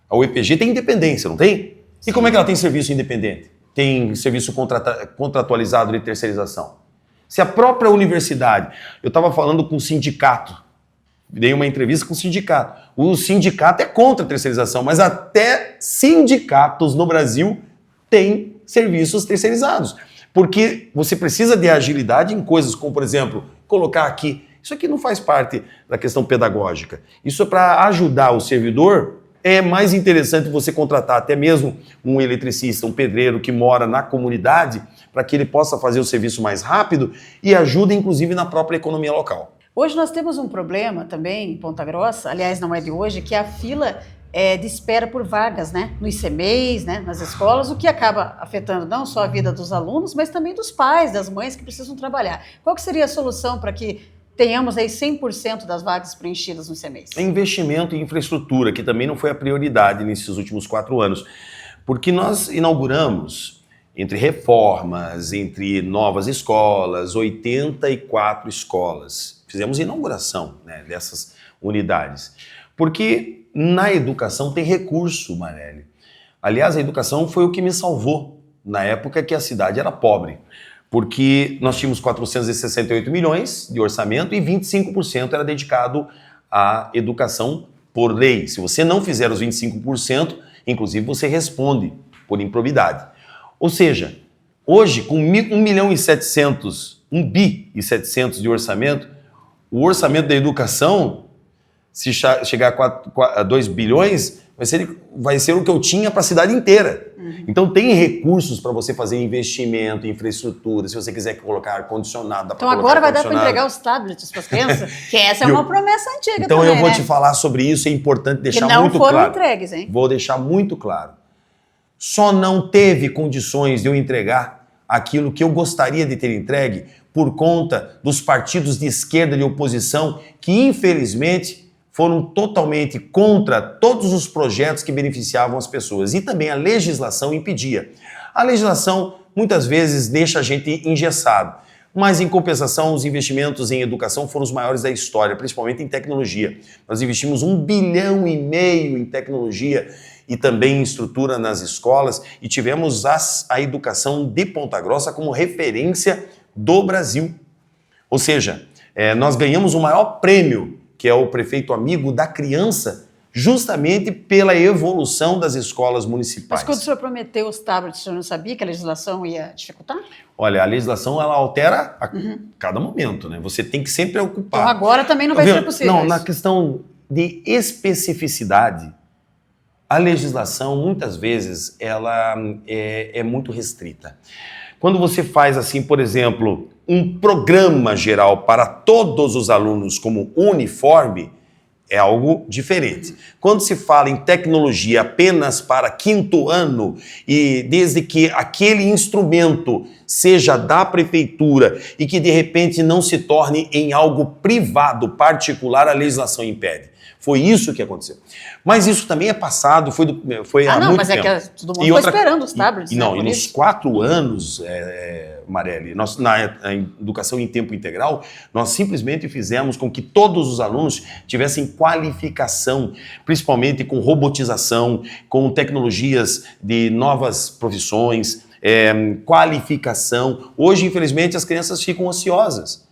[SPEAKER 2] A UEPG tem independência, não tem? Sim. E como é que ela tem serviço independente? Tem serviço contratualizado de terceirização. Se a própria universidade... Eu estava falando com o sindicato, dei uma entrevista com o sindicato. O sindicato é contra a terceirização, mas até sindicatos no Brasil têm serviços terceirizados. Porque você precisa de agilidade em coisas como, por exemplo, colocar aqui. Isso aqui não faz parte da questão pedagógica. Isso é para ajudar o servidor. É mais interessante você contratar até mesmo um eletricista, um pedreiro que mora na comunidade, para que ele possa fazer o serviço mais rápido e ajude, inclusive, na própria economia local.
[SPEAKER 1] Hoje nós temos um problema também em Ponta Grossa, aliás, não é de hoje, que é a fila de espera por vagas, né, no ICMEIs, né, nas escolas, o que acaba afetando não só a vida dos alunos, mas também dos pais, das mães que precisam trabalhar. Qual que seria a solução para que tenhamos aí 100% das vagas preenchidas no ICMEIs?
[SPEAKER 2] Investimento em infraestrutura, que também não foi a prioridade nesses últimos 4 anos, porque nós inauguramos, entre reformas, entre novas escolas, 84 escolas. Fizemos inauguração, né, dessas unidades. Porque na educação tem recurso, Marely. Aliás, a educação foi o que me salvou na época que a cidade era pobre. Porque nós tínhamos 468 milhões de orçamento e 25% era dedicado à educação por lei. Se você não fizer os 25%, inclusive você responde por improbidade. Ou seja, hoje com 1 milhão e 700, 1 bi e 700 de orçamento, o orçamento da educação, se chegar a 2 bilhões, vai ser o que eu tinha para a cidade inteira. Uhum. Então tem recursos para você fazer investimento, infraestrutura, se você quiser colocar ar-condicionado.
[SPEAKER 1] Então agora vai dar para entregar os tablets para as crianças? Que essa é uma promessa antiga
[SPEAKER 2] então
[SPEAKER 1] também,
[SPEAKER 2] eu vou
[SPEAKER 1] né?
[SPEAKER 2] te falar sobre isso, é importante deixar
[SPEAKER 1] muito claro. Que
[SPEAKER 2] não foram
[SPEAKER 1] entregues, hein?
[SPEAKER 2] Vou deixar muito claro. Só não teve condições de eu entregar aquilo que eu gostaria de ter entregue por conta dos partidos de esquerda de oposição que, infelizmente, foram totalmente contra todos os projetos que beneficiavam as pessoas. E também a legislação impedia. A legislação, muitas vezes, deixa a gente engessado. Mas, em compensação, os investimentos em educação foram os maiores da história, principalmente em tecnologia. Nós investimos 1,5 bilhão em tecnologia e também em estrutura nas escolas e tivemos a educação de Ponta Grossa como referência do Brasil. Ou seja, nós ganhamos o maior prêmio, que é o prefeito amigo da criança, justamente pela evolução das escolas municipais.
[SPEAKER 1] Mas quando o senhor prometeu os tablets, o senhor não sabia que a legislação ia dificultar?
[SPEAKER 2] Olha, a legislação ela altera a cada momento, né? Você tem que sempre ocupar.
[SPEAKER 1] Então agora também não vai ser possível.
[SPEAKER 2] Não, na questão de especificidade, a legislação muitas vezes ela é muito restrita. Quando você faz assim, por exemplo, um programa geral para todos os alunos como uniforme, é algo diferente. Quando se fala em tecnologia apenas para 5º ano e desde que aquele instrumento seja da prefeitura e que de repente não se torne em algo privado, particular, a legislação impede. Foi isso que aconteceu. Mas isso também é passado, foi há muito tempo.
[SPEAKER 1] Mas é que todo mundo está esperando os tablets.
[SPEAKER 2] E nos 4 anos, Marelli, na educação em tempo integral, nós simplesmente fizemos com que todos os alunos tivessem qualificação, principalmente com robotização, com tecnologias de novas profissões, qualificação. Hoje, infelizmente, as crianças ficam ociosas.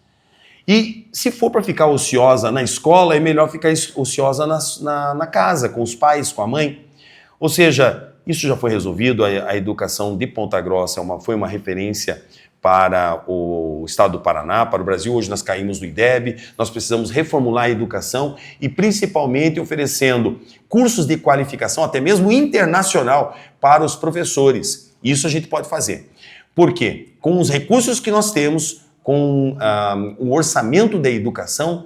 [SPEAKER 2] E se for para ficar ociosa na escola, é melhor ficar ociosa na casa, com os pais, com a mãe. Ou seja, isso já foi resolvido, a educação de Ponta Grossa foi uma referência para o estado do Paraná, para o Brasil. Hoje nós caímos no IDEB, nós precisamos reformular a educação e principalmente oferecendo cursos de qualificação, até mesmo internacional, para os professores. Isso a gente pode fazer. Por quê? Com os recursos que nós temos, com o orçamento da educação,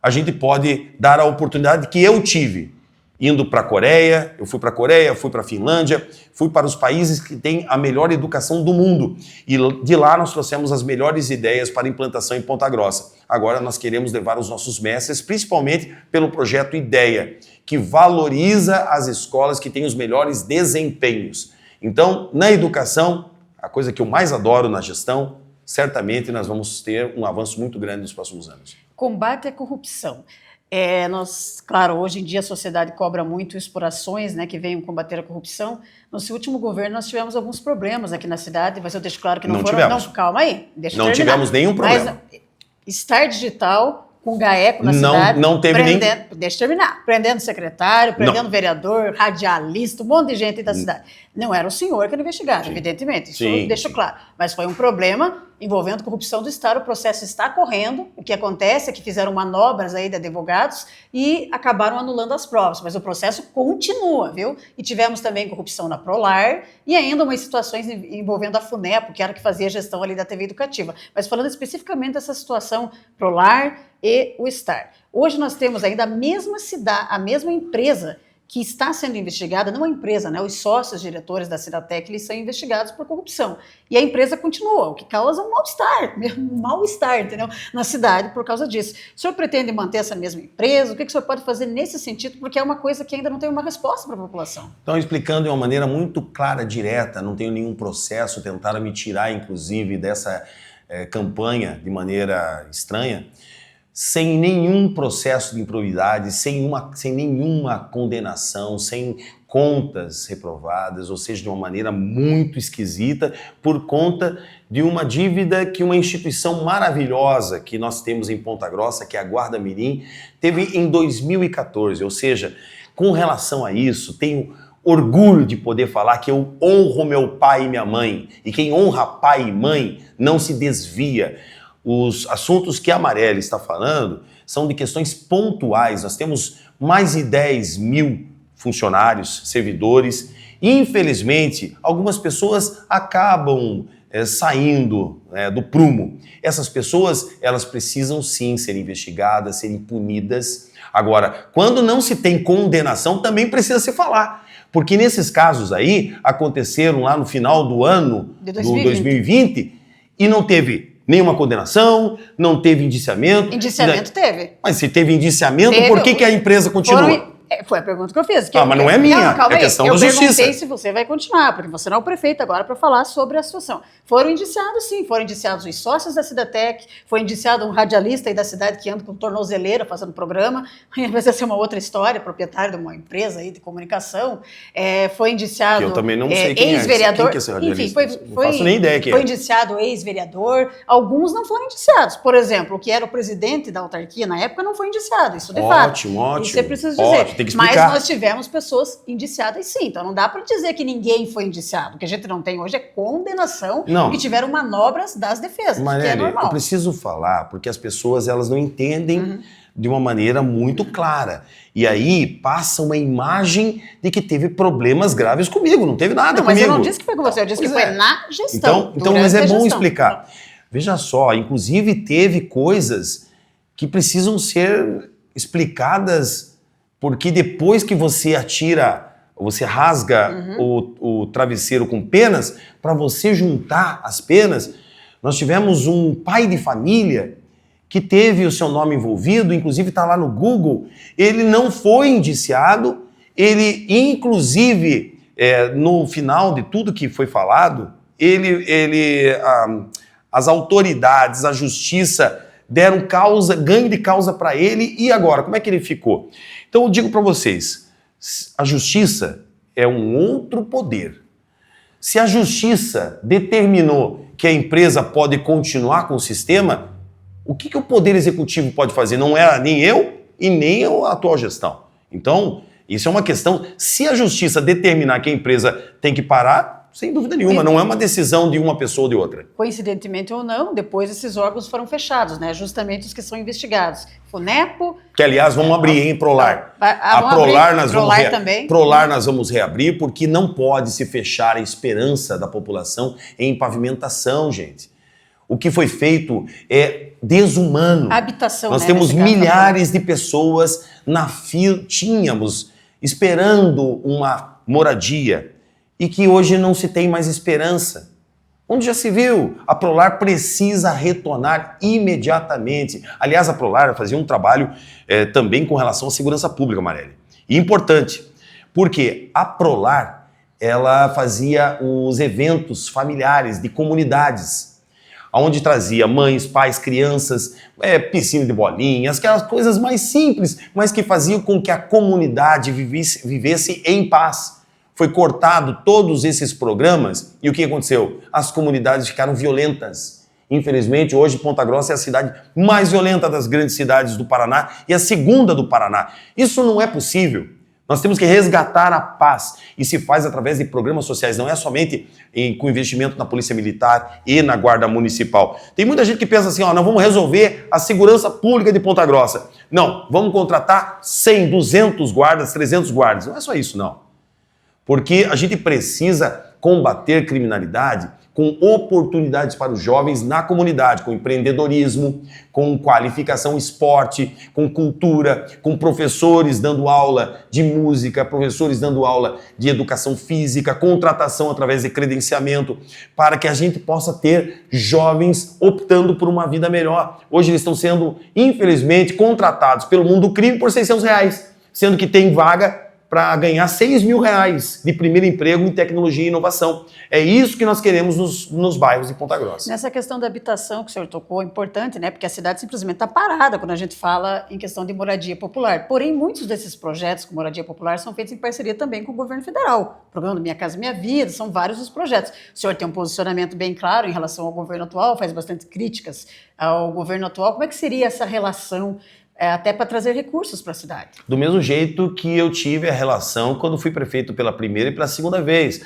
[SPEAKER 2] a gente pode dar a oportunidade que eu tive, indo para a Coreia, eu fui para a Coreia, fui para a Finlândia, fui para os países que têm a melhor educação do mundo. E de lá nós trouxemos as melhores ideias para implantação em Ponta Grossa. Agora nós queremos levar os nossos mestres, principalmente pelo projeto IDEA, que valoriza as escolas que têm os melhores desempenhos. Então, na educação, a coisa que eu mais adoro na gestão, certamente nós vamos ter um avanço muito grande nos próximos anos.
[SPEAKER 1] Combate à corrupção. Claro, hoje em dia a sociedade cobra muito explorações, né, que venham combater a corrupção. No seu último governo nós tivemos alguns problemas aqui na cidade, mas eu deixo claro que não foram...
[SPEAKER 2] Tivemos.
[SPEAKER 1] Não, calma aí, deixa eu
[SPEAKER 2] terminar. Tivemos nenhum problema.
[SPEAKER 1] Mas Star Digital com GAECO na cidade...
[SPEAKER 2] Não teve nem...
[SPEAKER 1] Deixa eu terminar. Prendendo secretário, prendendo vereador, radialista, um monte de gente da cidade. Não era o senhor que era investigado, evidentemente, isso eu deixo claro. Mas foi um problema envolvendo corrupção do Estado, o processo está correndo, o que acontece é que fizeram manobras aí de advogados e acabaram anulando as provas, mas o processo continua, viu? E tivemos também corrupção na Prolar e ainda umas situações envolvendo a FUNEPO, que era que fazia a gestão ali da TV educativa. Mas falando especificamente dessa situação Prolar e o Star. Hoje nós temos ainda a mesma cidade, a mesma empresa que está sendo investigada, não a empresa, né? Os sócios diretores da Ciratec, eles são investigados por corrupção. E a empresa continua, o que causa um mal-estar, entendeu? Na cidade por causa disso. O senhor pretende manter essa mesma empresa? O que o senhor pode fazer nesse sentido? Porque é uma coisa que ainda não tem uma resposta para a população.
[SPEAKER 2] Então, explicando de uma maneira muito clara, direta, não tenho nenhum processo, tentaram me tirar, inclusive, dessa campanha de maneira estranha, sem nenhum processo de improbidade, sem nenhuma condenação, sem contas reprovadas, ou seja, de uma maneira muito esquisita, por conta de uma dívida que uma instituição maravilhosa que nós temos em Ponta Grossa, que é a Guarda Mirim, teve em 2014. Ou seja, com relação a isso, tenho orgulho de poder falar que eu honro meu pai e minha mãe, e quem honra pai e mãe não se desvia. Os assuntos que a Marelli está falando são de questões pontuais. Nós temos mais de 10 mil funcionários, servidores. Infelizmente, algumas pessoas acabam saindo do prumo. Essas pessoas, elas precisam sim ser investigadas, serem punidas. Agora, quando não se tem condenação, também precisa se falar. Porque nesses casos aí, aconteceram lá no final do ano de 2020 e não teve nenhuma condenação, não teve indiciamento.
[SPEAKER 1] Indiciamento teve.
[SPEAKER 2] Mas se teve indiciamento, por que a empresa continua?
[SPEAKER 1] Foi a pergunta que eu fiz.
[SPEAKER 2] Mas não é minha,
[SPEAKER 1] calma
[SPEAKER 2] é
[SPEAKER 1] aí.
[SPEAKER 2] questão
[SPEAKER 1] eu
[SPEAKER 2] da justiça.
[SPEAKER 1] Eu perguntei se você vai continuar, porque você não é o prefeito agora para falar sobre a situação. Foram indiciados, sim, foram indiciados os sócios da Cidatec, foi indiciado um radialista aí da cidade que anda com tornozeleira fazendo programa, vai ser uma outra história, proprietário de uma empresa aí de comunicação, foi indiciado...
[SPEAKER 2] Que eu também não sei quem
[SPEAKER 1] ex-vereador,
[SPEAKER 2] quem que é esse radialista?
[SPEAKER 1] Enfim,
[SPEAKER 2] não faço nem ideia quem
[SPEAKER 1] foi indiciado ex-vereador, alguns não foram indiciados. Por exemplo, o que era o presidente da autarquia na época não foi indiciado, isso de fato.
[SPEAKER 2] Ótimo.
[SPEAKER 1] Isso você precisa dizer.
[SPEAKER 2] Ótimo, tem que explicar.
[SPEAKER 1] Mas nós tivemos pessoas indiciadas sim, então não dá para dizer que ninguém foi indiciado. O que a gente não tem hoje é condenação, porque tiveram manobras das defesas,
[SPEAKER 2] Marielle,
[SPEAKER 1] que é normal.
[SPEAKER 2] eu preciso falar, porque as pessoas elas não entendem de uma maneira muito clara. E aí passa uma imagem de que teve problemas graves comigo, não teve nada comigo.
[SPEAKER 1] Mas eu não disse que foi com você, eu disse que foi na gestão.
[SPEAKER 2] Então mas é bom explicar. Veja só, inclusive teve coisas que precisam ser explicadas, porque depois que você atira, você rasga o travesseiro com penas, para você juntar as penas, nós tivemos um pai de família que teve o seu nome envolvido, inclusive está lá no Google, ele não foi indiciado, ele inclusive, no final de tudo que foi falado, as autoridades, a justiça deram ganho de causa para ele, e agora, como é que ele ficou? Então eu digo para vocês, a justiça é um outro poder. Se a justiça determinou que a empresa pode continuar com o sistema, o que o Poder Executivo pode fazer? Não é nem eu e nem a atual gestão. Então, isso é uma questão, se a justiça determinar que a empresa tem que parar, sem dúvida nenhuma, não é uma decisão de uma pessoa ou de outra.
[SPEAKER 1] Coincidentemente ou não, depois esses órgãos foram fechados, né? Justamente os que são investigados. FUNEPO...
[SPEAKER 2] Que, aliás, vamos abrir, hein, Prolar. A Prolar, nós vamos reabrir, porque não pode se fechar a esperança da população em pavimentação, gente. O que foi feito é desumano.
[SPEAKER 1] A habitação,
[SPEAKER 2] nós temos milhares de pessoas na fila, tínhamos, esperando uma moradia, e que hoje não se tem mais esperança. Onde já se viu? A Prolar precisa retornar imediatamente. Aliás, a Prolar fazia um trabalho também com relação à segurança pública, Marielle. E importante, porque a Prolar ela fazia os eventos familiares de comunidades, onde trazia mães, pais, crianças, piscina de bolinhas, aquelas coisas mais simples, mas que faziam com que a comunidade vivesse em paz. Foi cortado todos esses programas e o que aconteceu? As comunidades ficaram violentas. Infelizmente, hoje Ponta Grossa é a cidade mais violenta das grandes cidades do Paraná e a segunda do Paraná. Isso não é possível. Nós temos que resgatar a paz e se faz através de programas sociais, não é somente com investimento na Polícia Militar e na Guarda Municipal. Tem muita gente que pensa assim, nós vamos resolver a segurança pública de Ponta Grossa. Não, vamos contratar 100, 200 guardas, 300 guardas. Não é só isso, não. Porque a gente precisa combater criminalidade com oportunidades para os jovens na comunidade, com empreendedorismo, com qualificação esporte, com cultura, com professores dando aula de música, professores dando aula de educação física, contratação através de credenciamento, para que a gente possa ter jovens optando por uma vida melhor. Hoje eles estão sendo, infelizmente, contratados pelo mundo do crime por R$600, sendo que tem vaga para ganhar R$6.000 de primeiro emprego em tecnologia e inovação. É isso que nós queremos nos bairros de Ponta Grossa.
[SPEAKER 1] Nessa questão da habitação que o senhor tocou, é importante, né? Porque a cidade simplesmente está parada quando a gente fala em questão de moradia popular. Porém, muitos desses projetos com moradia popular são feitos em parceria também com o governo federal. O programa do Minha Casa Minha Vida, são vários os projetos. O senhor tem um posicionamento bem claro em relação ao governo atual, faz bastante críticas ao governo atual. Como é que seria essa relação até para trazer recursos para a cidade?
[SPEAKER 2] Do mesmo jeito que eu tive a relação quando fui prefeito pela primeira e pela segunda vez.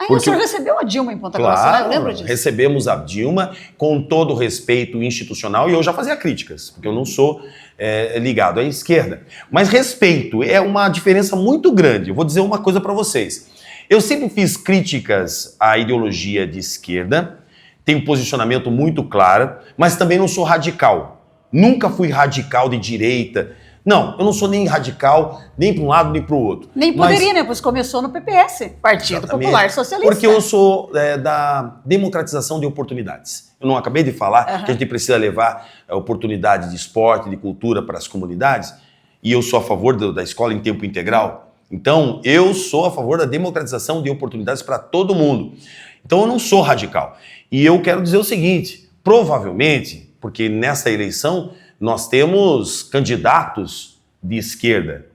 [SPEAKER 1] O senhor recebeu a Dilma em Ponta Grossa, né? Eu lembro disso.
[SPEAKER 2] Recebemos a Dilma com todo o respeito institucional e eu já fazia críticas, porque eu não sou ligado à esquerda. Mas respeito é uma diferença muito grande. Eu vou dizer uma coisa para vocês. Eu sempre fiz críticas à ideologia de esquerda, tenho um posicionamento muito claro, mas também não sou radical. Nunca fui radical de direita. Não, eu não sou nem radical, nem para um lado, nem para o outro.
[SPEAKER 1] Nem poderia, né? Pois começou no PPS, Partido Popular Socialista.
[SPEAKER 2] Porque eu sou da democratização de oportunidades. Eu não acabei de falar que a gente precisa levar a oportunidade de esporte, de cultura para as comunidades. e eu sou a favor da escola em tempo integral. Então, eu sou a favor da democratização de oportunidades para todo mundo. Então, eu não sou radical. E eu quero dizer o seguinte, provavelmente, porque nessa eleição nós temos candidatos de esquerda.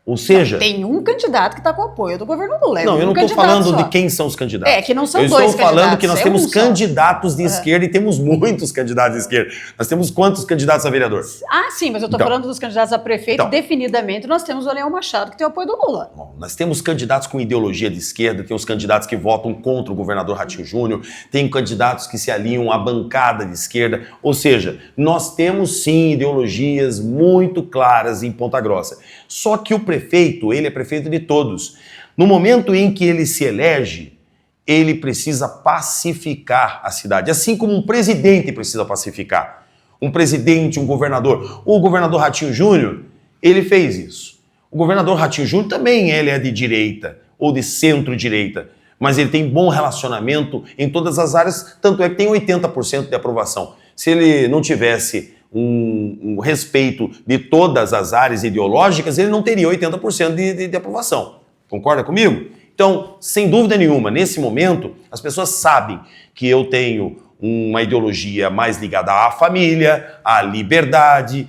[SPEAKER 2] Ou seja...
[SPEAKER 1] Tem um candidato que está com o apoio do governo Lula.
[SPEAKER 2] Não, eu não estou falando de quem são os candidatos.
[SPEAKER 1] É, que não são
[SPEAKER 2] dois
[SPEAKER 1] candidatos.
[SPEAKER 2] Eu estou falando que nós temos candidatos
[SPEAKER 1] só.
[SPEAKER 2] de esquerda e temos muitos candidatos de esquerda. Nós temos quantos candidatos a vereador?
[SPEAKER 1] Ah, sim, mas eu estou falando dos candidatos a prefeito. Definidamente, nós temos o Leão Machado, que tem o apoio do Lula.
[SPEAKER 2] Bom, nós temos candidatos com ideologia de esquerda, tem os candidatos que votam contra o governador Ratinho Júnior, tem candidatos que se alinham à bancada de esquerda. Ou seja, nós temos sim ideologias muito claras em Ponta Grossa. Só que o prefeito, ele é prefeito de todos. No momento em que ele se elege, ele precisa pacificar a cidade, assim como um presidente precisa pacificar. Um presidente, um governador. O governador Ratinho Júnior, ele fez isso. O governador Ratinho Júnior também ele é de direita ou de centro-direita, mas ele tem bom relacionamento em todas as áreas, tanto é que tem 80% de aprovação. Se ele não tivesse um respeito de todas as áreas ideológicas, ele não teria 80% de aprovação. Concorda comigo? Então, sem dúvida nenhuma, nesse momento, as pessoas sabem que eu tenho uma ideologia mais ligada à família, à liberdade,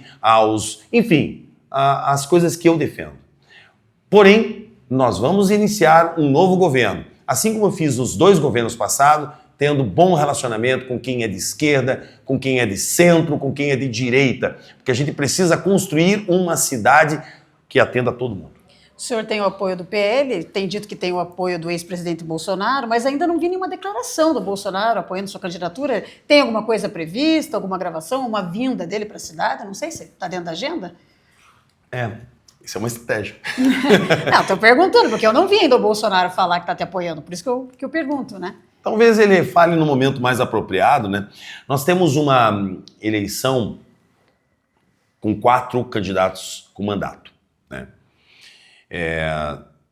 [SPEAKER 2] enfim, às coisas que eu defendo. Porém, nós vamos iniciar um novo governo. Assim como eu fiz os 2 governos passados, tendo bom relacionamento com quem é de esquerda, com quem é de centro, com quem é de direita. Porque a gente precisa construir uma cidade que atenda a todo mundo.
[SPEAKER 1] O senhor tem o apoio do PL, tem dito que tem o apoio do ex-presidente Bolsonaro, mas ainda não vi nenhuma declaração do Bolsonaro apoiando sua candidatura. Tem alguma coisa prevista, alguma gravação, uma vinda dele para a cidade? Não sei se está dentro da agenda.
[SPEAKER 2] Isso é uma estratégia.
[SPEAKER 1] Não, estou perguntando, porque eu não vi ainda o Bolsonaro falar que está te apoiando, por isso que eu pergunto, né?
[SPEAKER 2] Talvez ele fale no momento mais apropriado, né? Nós temos uma eleição com 4 candidatos com mandato, né?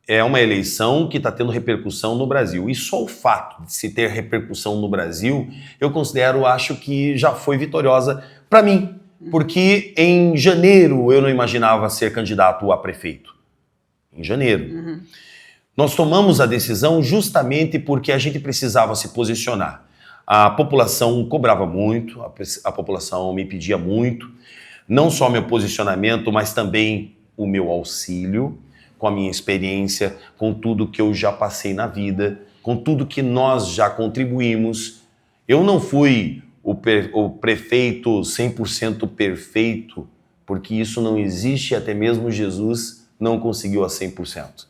[SPEAKER 2] É uma eleição que está tendo repercussão no Brasil. E só o fato de se ter repercussão no Brasil, eu acho que já foi vitoriosa para mim. Porque em janeiro eu não imaginava ser candidato a prefeito. Em janeiro. Nós tomamos a decisão justamente porque a gente precisava se posicionar. A população cobrava muito, a população me pedia muito, não só meu posicionamento, mas também o meu auxílio, com a minha experiência, com tudo que eu já passei na vida, com tudo que nós já contribuímos. Eu não fui o prefeito 100% perfeito, porque isso não existe, até mesmo Jesus não conseguiu a 100%.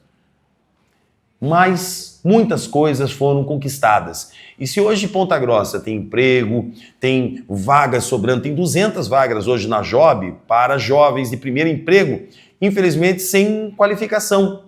[SPEAKER 2] Mas muitas coisas foram conquistadas. E se hoje Ponta Grossa tem emprego, tem vagas sobrando, tem 200 vagas hoje na Job para jovens de primeiro emprego, infelizmente sem qualificação.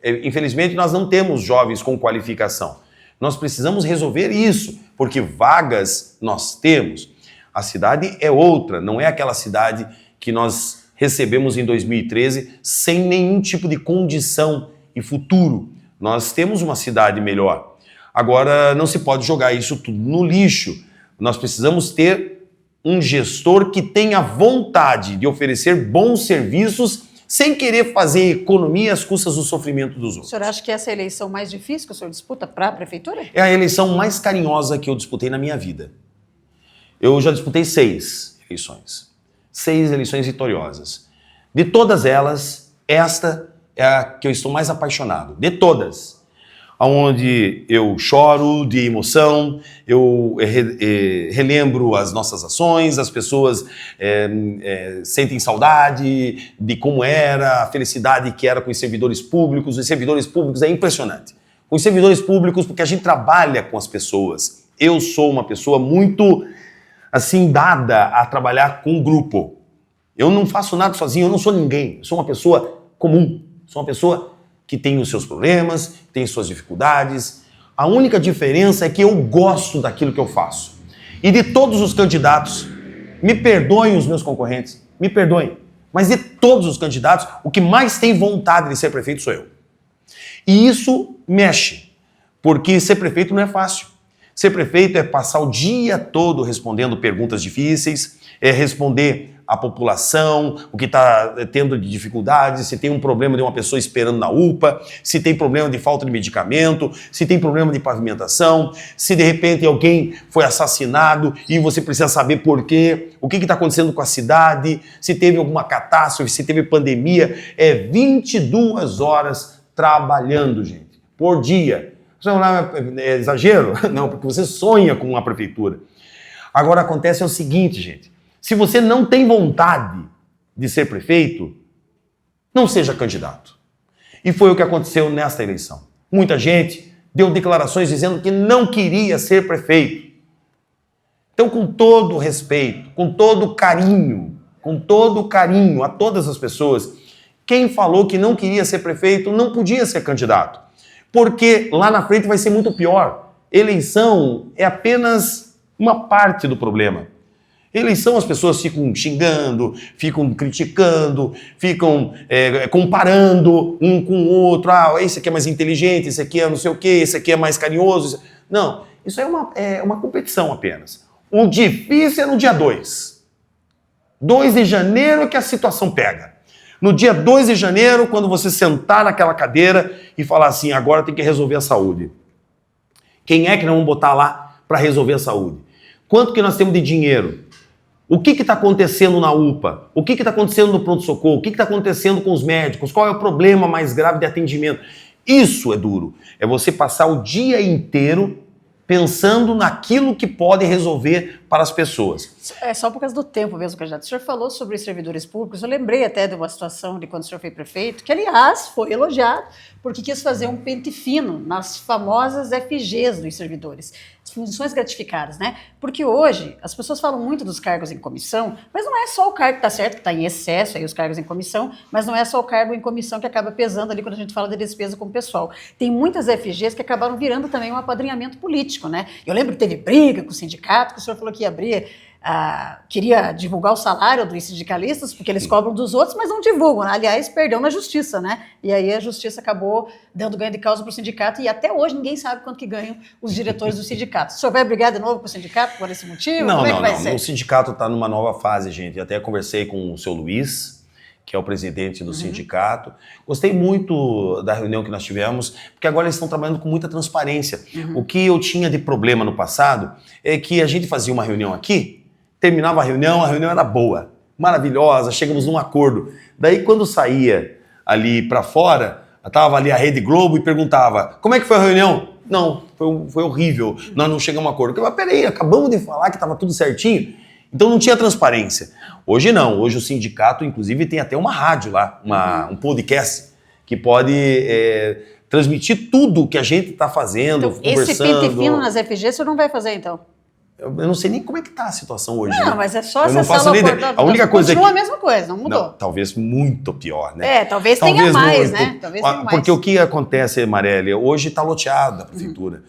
[SPEAKER 2] Infelizmente nós não temos jovens com qualificação. Nós precisamos resolver isso, porque vagas nós temos. A cidade é outra, não é aquela cidade que nós recebemos em 2013 sem nenhum tipo de condição e futuro. Nós temos uma cidade melhor. Agora, não se pode jogar isso tudo no lixo. Nós precisamos ter um gestor que tenha vontade de oferecer bons serviços sem querer fazer economia às custas do sofrimento dos outros.
[SPEAKER 1] O senhor acha que essa é a eleição mais difícil que o senhor disputa para a prefeitura?
[SPEAKER 2] É a eleição mais carinhosa que eu disputei na minha vida. Eu já disputei 6 eleições. 6 eleições vitoriosas. De todas elas, esta é a que eu estou mais apaixonado. De todas. Onde eu choro de emoção, eu relembro as nossas ações, as pessoas sentem saudade de como era, a felicidade que era com os servidores públicos. Os servidores públicos é impressionante. Os servidores públicos, porque a gente trabalha com as pessoas. Eu sou uma pessoa muito, assim, dada a trabalhar com grupo. Eu não faço nada sozinho, eu não sou ninguém. Eu sou uma pessoa comum, sou uma pessoa que tem os seus problemas, tem suas dificuldades. A única diferença é que eu gosto daquilo que eu faço. E de todos os candidatos, me perdoem os meus concorrentes, me perdoem, mas de todos os candidatos, o que mais tem vontade de ser prefeito sou eu. E isso mexe, porque ser prefeito não é fácil. Ser prefeito é passar o dia todo respondendo perguntas difíceis, é responder a população, o que está tendo de dificuldades, se tem um problema de uma pessoa esperando na UPA, se tem problema de falta de medicamento, se tem problema de pavimentação, se de repente alguém foi assassinado e você precisa saber por quê, o que está acontecendo com a cidade, se teve alguma catástrofe, se teve pandemia. É 22 horas trabalhando, gente, por dia. Isso é exagero? Não, porque você sonha com uma prefeitura. Agora acontece o seguinte, gente. Se você não tem vontade de ser prefeito, não seja candidato. E foi o que aconteceu nesta eleição. Muita gente deu declarações dizendo que não queria ser prefeito. Então, com todo respeito, com todo carinho a todas as pessoas, quem falou que não queria ser prefeito não podia ser candidato. Porque lá na frente vai ser muito pior. Eleição é apenas uma parte do problema. Eleição, as pessoas ficam xingando, ficam criticando, ficam comparando um com o outro. Ah, esse aqui é mais inteligente, esse aqui é não sei o quê, esse aqui é mais carinhoso. Não, isso é uma competição apenas. O difícil é no dia 2. 2 de janeiro é que a situação pega. No dia 2 de janeiro, quando você sentar naquela cadeira e falar assim, agora tem que resolver a saúde. Quem é que nós vamos botar lá para resolver a saúde? Quanto que nós temos de dinheiro? O que está acontecendo na UPA? O que está acontecendo no pronto-socorro? O que está acontecendo com os médicos? Qual é o problema mais grave de atendimento? Isso é duro. É você passar o dia inteiro pensando naquilo que pode resolver para as pessoas.
[SPEAKER 1] É só por causa do tempo mesmo, candidato. O senhor falou sobre os servidores públicos, eu lembrei até de uma situação de quando o senhor foi prefeito, que aliás foi elogiado, porque quis fazer um pente fino nas famosas FGs dos servidores, funções gratificadas, né? Porque hoje as pessoas falam muito dos cargos em comissão, mas não é só o cargo que está certo, que está em excesso aí os cargos em comissão, mas não é só o cargo em comissão que acaba pesando ali quando a gente fala de despesa com o pessoal. Tem muitas FGs que acabaram virando também um apadrinhamento político, né? Eu lembro que teve briga com o sindicato, que o senhor falou que ia abrir, queria divulgar o salário dos sindicalistas, porque eles cobram dos outros, mas não divulgam, né? Aliás, perdeu na justiça, né? E aí a justiça acabou dando ganho de causa para o sindicato e até hoje ninguém sabe quanto que ganham os diretores do sindicato. O senhor vai brigar de novo com o sindicato por esse motivo?
[SPEAKER 2] Não,
[SPEAKER 1] como é que vai ser?
[SPEAKER 2] O sindicato está numa nova fase, gente. Eu até conversei com o seu Luiz, que é o presidente do sindicato. Gostei muito da reunião que nós tivemos, porque agora eles estão trabalhando com muita transparência. O que eu tinha de problema no passado é que a gente fazia uma reunião aqui, terminava a reunião era boa, maravilhosa, chegamos num acordo. Daí, quando saía ali para fora, estava ali a Rede Globo e perguntava, como é que foi a reunião? Não, foi horrível, nós não chegamos a um acordo. Mas peraí, acabamos de falar que estava tudo certinho. Então não tinha transparência. Hoje não, hoje o sindicato, inclusive, tem até uma rádio lá, um podcast, que pode transmitir tudo o que a gente está fazendo, então, conversando.
[SPEAKER 1] Esse pente fino nas FGs você não vai fazer, então?
[SPEAKER 2] Eu não sei nem como é que está a situação hoje.
[SPEAKER 1] Não,
[SPEAKER 2] né?
[SPEAKER 1] mas é só acessar o portal.
[SPEAKER 2] A única coisa
[SPEAKER 1] continua a mesma coisa, não mudou.
[SPEAKER 2] Não, talvez muito pior, né?
[SPEAKER 1] Talvez tenha mais, né? Talvez tenha mais.
[SPEAKER 2] Porque o que acontece, Marielle, hoje está loteado a prefeitura.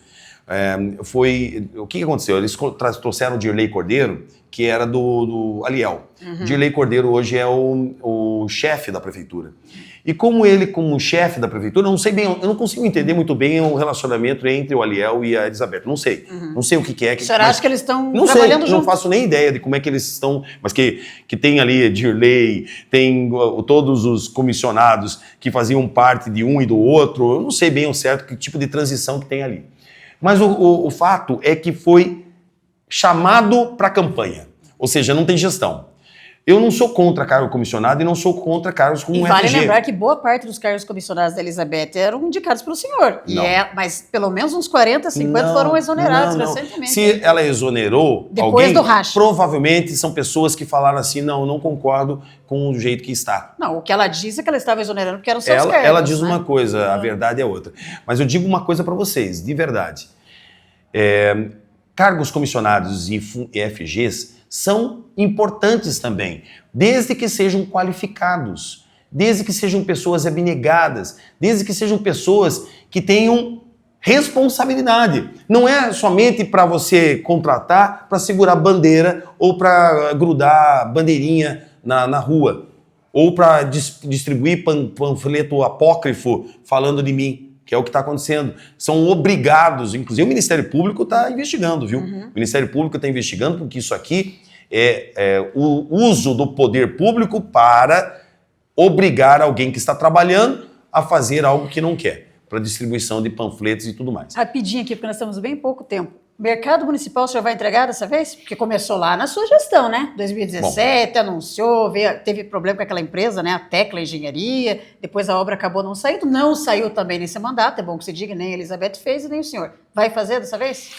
[SPEAKER 2] O que aconteceu? Eles trouxeram o Dirley Cordeiro, que era do Aliel. Dirley Cordeiro hoje é o chefe da prefeitura. E como ele, como chefe da prefeitura, eu não consigo entender muito bem o relacionamento entre o Aliel e a Elizabeth. Não sei. Não sei o que é.
[SPEAKER 1] O senhor acha que eles estão
[SPEAKER 2] trabalhando juntos? Não faço nem ideia de como é que eles estão, mas que tem ali Dirley, tem todos os comissionados que faziam parte de um e do outro. Eu não sei bem o certo que tipo de transição que tem ali. Mas o fato é que foi chamado para a campanha, ou seja, não tem gestão. Eu não sou contra cargo comissionado e não sou contra cargos como FG.
[SPEAKER 1] Vale lembrar que boa parte dos cargos comissionados da Elizabeth eram indicados pelo senhor. Mas pelo menos uns 40, 50 foram exonerados recentemente.
[SPEAKER 2] Se ela exonerou
[SPEAKER 1] depois do racha,
[SPEAKER 2] provavelmente são pessoas que falaram assim, não concordo com o jeito que está.
[SPEAKER 1] Não, o que ela disse é que ela estava exonerando porque eram seus cargos.
[SPEAKER 2] Ela diz uma coisa, a verdade é outra. Mas eu digo uma coisa para vocês, de verdade. Cargos comissionados e FGs são importantes também, desde que sejam qualificados, desde que sejam pessoas abnegadas, desde que sejam pessoas que tenham responsabilidade. Não é somente para você contratar para segurar bandeira ou para grudar bandeirinha na rua ou para distribuir panfleto apócrifo falando de mim, que é o que está acontecendo. São obrigados, inclusive o Ministério Público está investigando, viu? O Ministério Público está investigando porque isso aqui o uso do poder público para obrigar alguém que está trabalhando a fazer algo que não quer, para distribuição de panfletos e tudo mais.
[SPEAKER 1] Rapidinho aqui, porque nós estamos bem pouco tempo. Mercado municipal o senhor vai entregar dessa vez? Porque começou lá na sua gestão, né? 2017, bom, anunciou, teve problema com aquela empresa, né? A Tecla Engenharia, depois a obra acabou não saindo, não saiu também nesse mandato, é bom que se diga, nem a Elizabeth fez e nem o senhor. Vai fazer dessa vez?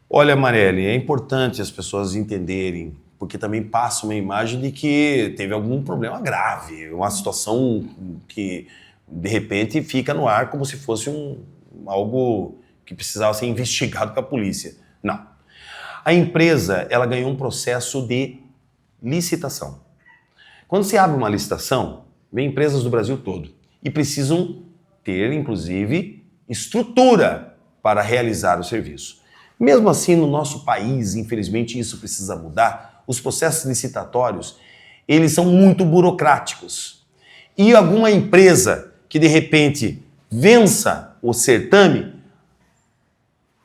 [SPEAKER 2] Olha, Marielle, é importante as pessoas entenderem, porque também passa uma imagem de que teve algum problema grave, uma situação que, de repente, fica no ar como se fosse algo que precisava ser investigado pela polícia. Não. A empresa, ela ganhou um processo de licitação. Quando se abre uma licitação, vem empresas do Brasil todo e precisam ter, inclusive, estrutura para realizar o serviço. Mesmo assim, no nosso país, infelizmente, isso precisa mudar. Os processos licitatórios, eles são muito burocráticos. E alguma empresa que, de repente, vença o certame,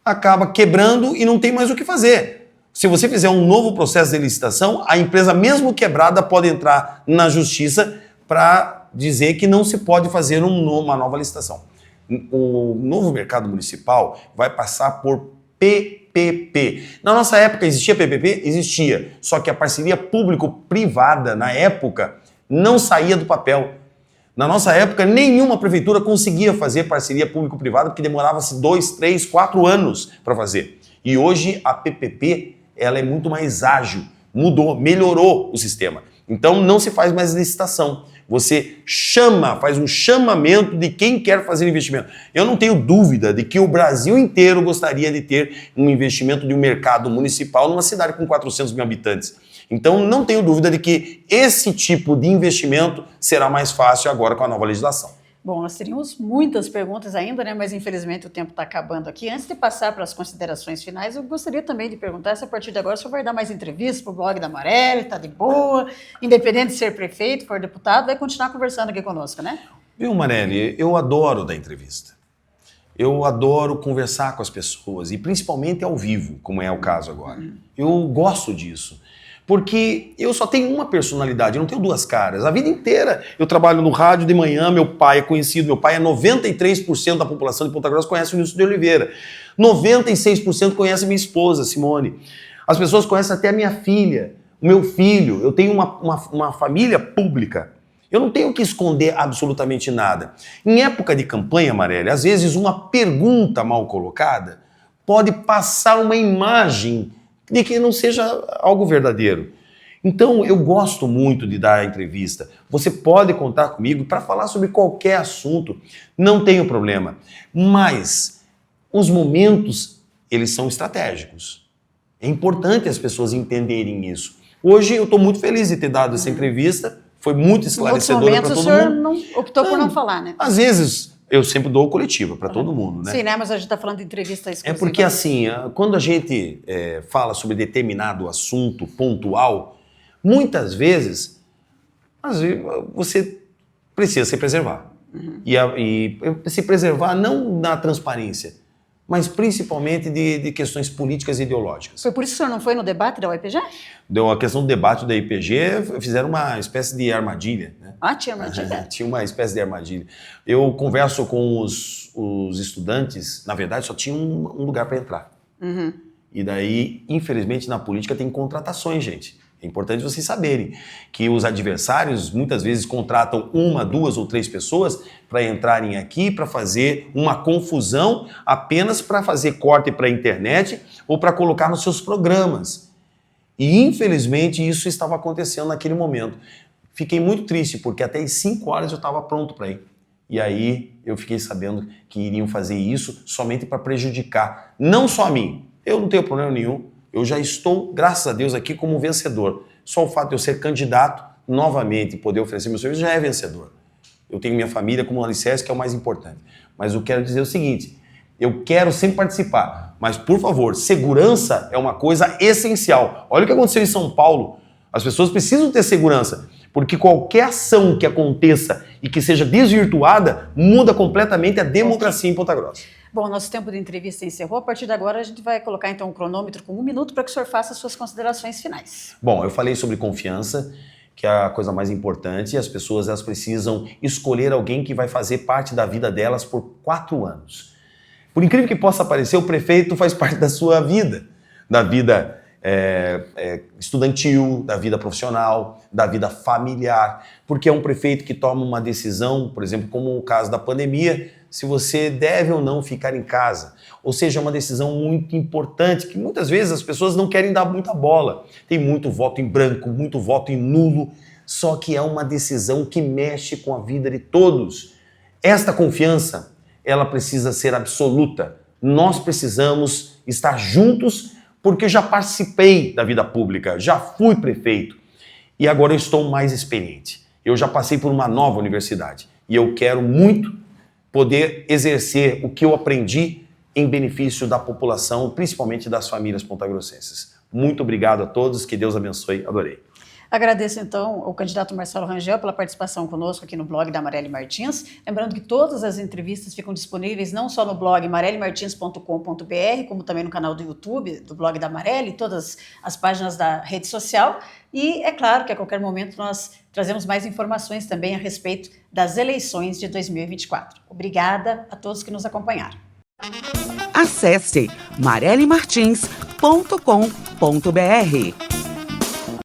[SPEAKER 2] acaba quebrando e não tem mais o que fazer. Se você fizer um novo processo de licitação, a empresa, mesmo quebrada, pode entrar na justiça para dizer que não se pode fazer uma nova licitação. O novo mercado municipal vai passar por PPP. Na nossa época existia PPP? Existia. Só que a parceria público-privada, na época, não saía do papel. Na nossa época, nenhuma prefeitura conseguia fazer parceria público-privada porque demorava-se 2, 3, 4 anos para fazer. E hoje a PPP ela é muito mais ágil, mudou, melhorou o sistema. Então não se faz mais licitação. Você faz um chamamento de quem quer fazer investimento. Eu não tenho dúvida de que o Brasil inteiro gostaria de ter um investimento de um mercado municipal numa cidade com 400 mil habitantes. Então, não tenho dúvida de que esse tipo de investimento será mais fácil agora com a nova legislação.
[SPEAKER 1] Bom, nós teríamos muitas perguntas ainda, né? Mas infelizmente o tempo está acabando aqui. Antes de passar para as considerações finais, eu gostaria também de perguntar se a partir de agora o senhor vai dar mais entrevistas para o blog da Marielle, está de boa, independente de ser prefeito, for deputado, vai continuar conversando aqui conosco, né?
[SPEAKER 2] Viu, Marielle, eu adoro dar entrevista. Eu adoro conversar com as pessoas, e principalmente ao vivo, como é o caso agora. Eu gosto disso. Porque eu só tenho uma personalidade, eu não tenho duas caras. A vida inteira eu trabalho no rádio de manhã, meu pai é conhecido, meu pai é 93% da população de Ponta Grossa conhece o Nilson de Oliveira. 96% conhece minha esposa, Simone. As pessoas conhecem até a minha filha, o meu filho. Eu tenho uma família pública. Eu não tenho que esconder absolutamente nada. Em época de campanha, Marielle, às vezes uma pergunta mal colocada pode passar uma imagem de que não seja algo verdadeiro. Então, eu gosto muito de dar a entrevista. Você pode contar comigo para falar sobre qualquer assunto, não tenho problema. Mas os momentos, eles são estratégicos. É importante as pessoas entenderem isso. Hoje eu estou muito feliz de ter dado essa entrevista, foi muito esclarecedora para todo mundo.
[SPEAKER 1] Em outros momentos o senhor optou por não falar, né?
[SPEAKER 2] Às vezes eu sempre dou coletiva para todo mundo, né?
[SPEAKER 1] Sim, né? Mas a gente está falando de entrevista exclusiva.
[SPEAKER 2] É porque assim, quando a gente fala sobre determinado assunto pontual, muitas vezes você precisa se preservar. E se preservar não na transparência, mas principalmente de questões políticas e ideológicas.
[SPEAKER 1] Foi por isso que o senhor não foi no debate da UEPG?
[SPEAKER 2] A questão do debate da IPG, fizeram uma espécie de armadilha. Né?
[SPEAKER 1] Ah, tinha armadilha?
[SPEAKER 2] Tinha uma espécie de armadilha. Eu converso com os estudantes, na verdade só tinha um lugar para entrar. E daí, infelizmente, na política tem contratações, gente. É importante vocês saberem que os adversários muitas vezes contratam 1, 2 ou 3 pessoas para entrarem aqui para fazer uma confusão apenas para fazer corte para a internet ou para colocar nos seus programas. E infelizmente isso estava acontecendo naquele momento. Fiquei muito triste porque até às 5 horas eu estava pronto para ir. E aí eu fiquei sabendo que iriam fazer isso somente para prejudicar, não só a mim. Eu não tenho problema nenhum. Eu já estou, graças a Deus, aqui como vencedor. Só o fato de eu ser candidato, novamente, poder oferecer meu serviço, já é vencedor. Eu tenho minha família como alicerce, que é o mais importante. Mas eu quero dizer o seguinte, eu quero sempre participar, mas, por favor, segurança é uma coisa essencial. Olha o que aconteceu em São Paulo. As pessoas precisam ter segurança, porque qualquer ação que aconteça e que seja desvirtuada, muda completamente a democracia em Ponta Grossa.
[SPEAKER 1] Bom, nosso tempo de entrevista encerrou. A partir de agora, a gente vai colocar então um cronômetro com 1 minuto para que o senhor faça as suas considerações finais.
[SPEAKER 2] Bom, eu falei sobre confiança, que é a coisa mais importante. As pessoas elas precisam escolher alguém que vai fazer parte da vida delas por 4 anos. Por incrível que possa parecer, o prefeito faz parte da sua vida, da vida estudantil, da vida profissional, da vida familiar, porque é um prefeito que toma uma decisão, por exemplo, como o caso da pandemia, se você deve ou não ficar em casa. Ou seja, é uma decisão muito importante, que muitas vezes as pessoas não querem dar muita bola. Tem muito voto em branco, muito voto em nulo, só que é uma decisão que mexe com a vida de todos. Esta confiança, ela precisa ser absoluta. Nós precisamos estar juntos, porque eu já participei da vida pública, já fui prefeito e agora eu estou mais experiente. Eu já passei por uma nova universidade e eu quero muito poder exercer o que eu aprendi em benefício da população, principalmente das famílias pontagrossenses. Muito obrigado a todos, que Deus abençoe, adorei.
[SPEAKER 1] Agradeço, então, ao candidato Marcelo Rangel pela participação conosco aqui no blog da Marielle Martins. Lembrando que todas as entrevistas ficam disponíveis não só no blog mariellemartins.com.br, como também no canal do YouTube do blog da Marielle, todas as páginas da rede social. E é claro que a qualquer momento nós trazemos mais informações também a respeito das eleições de 2024. Obrigada a todos que nos acompanharam.
[SPEAKER 3] Acesse mariellemartins.com.br.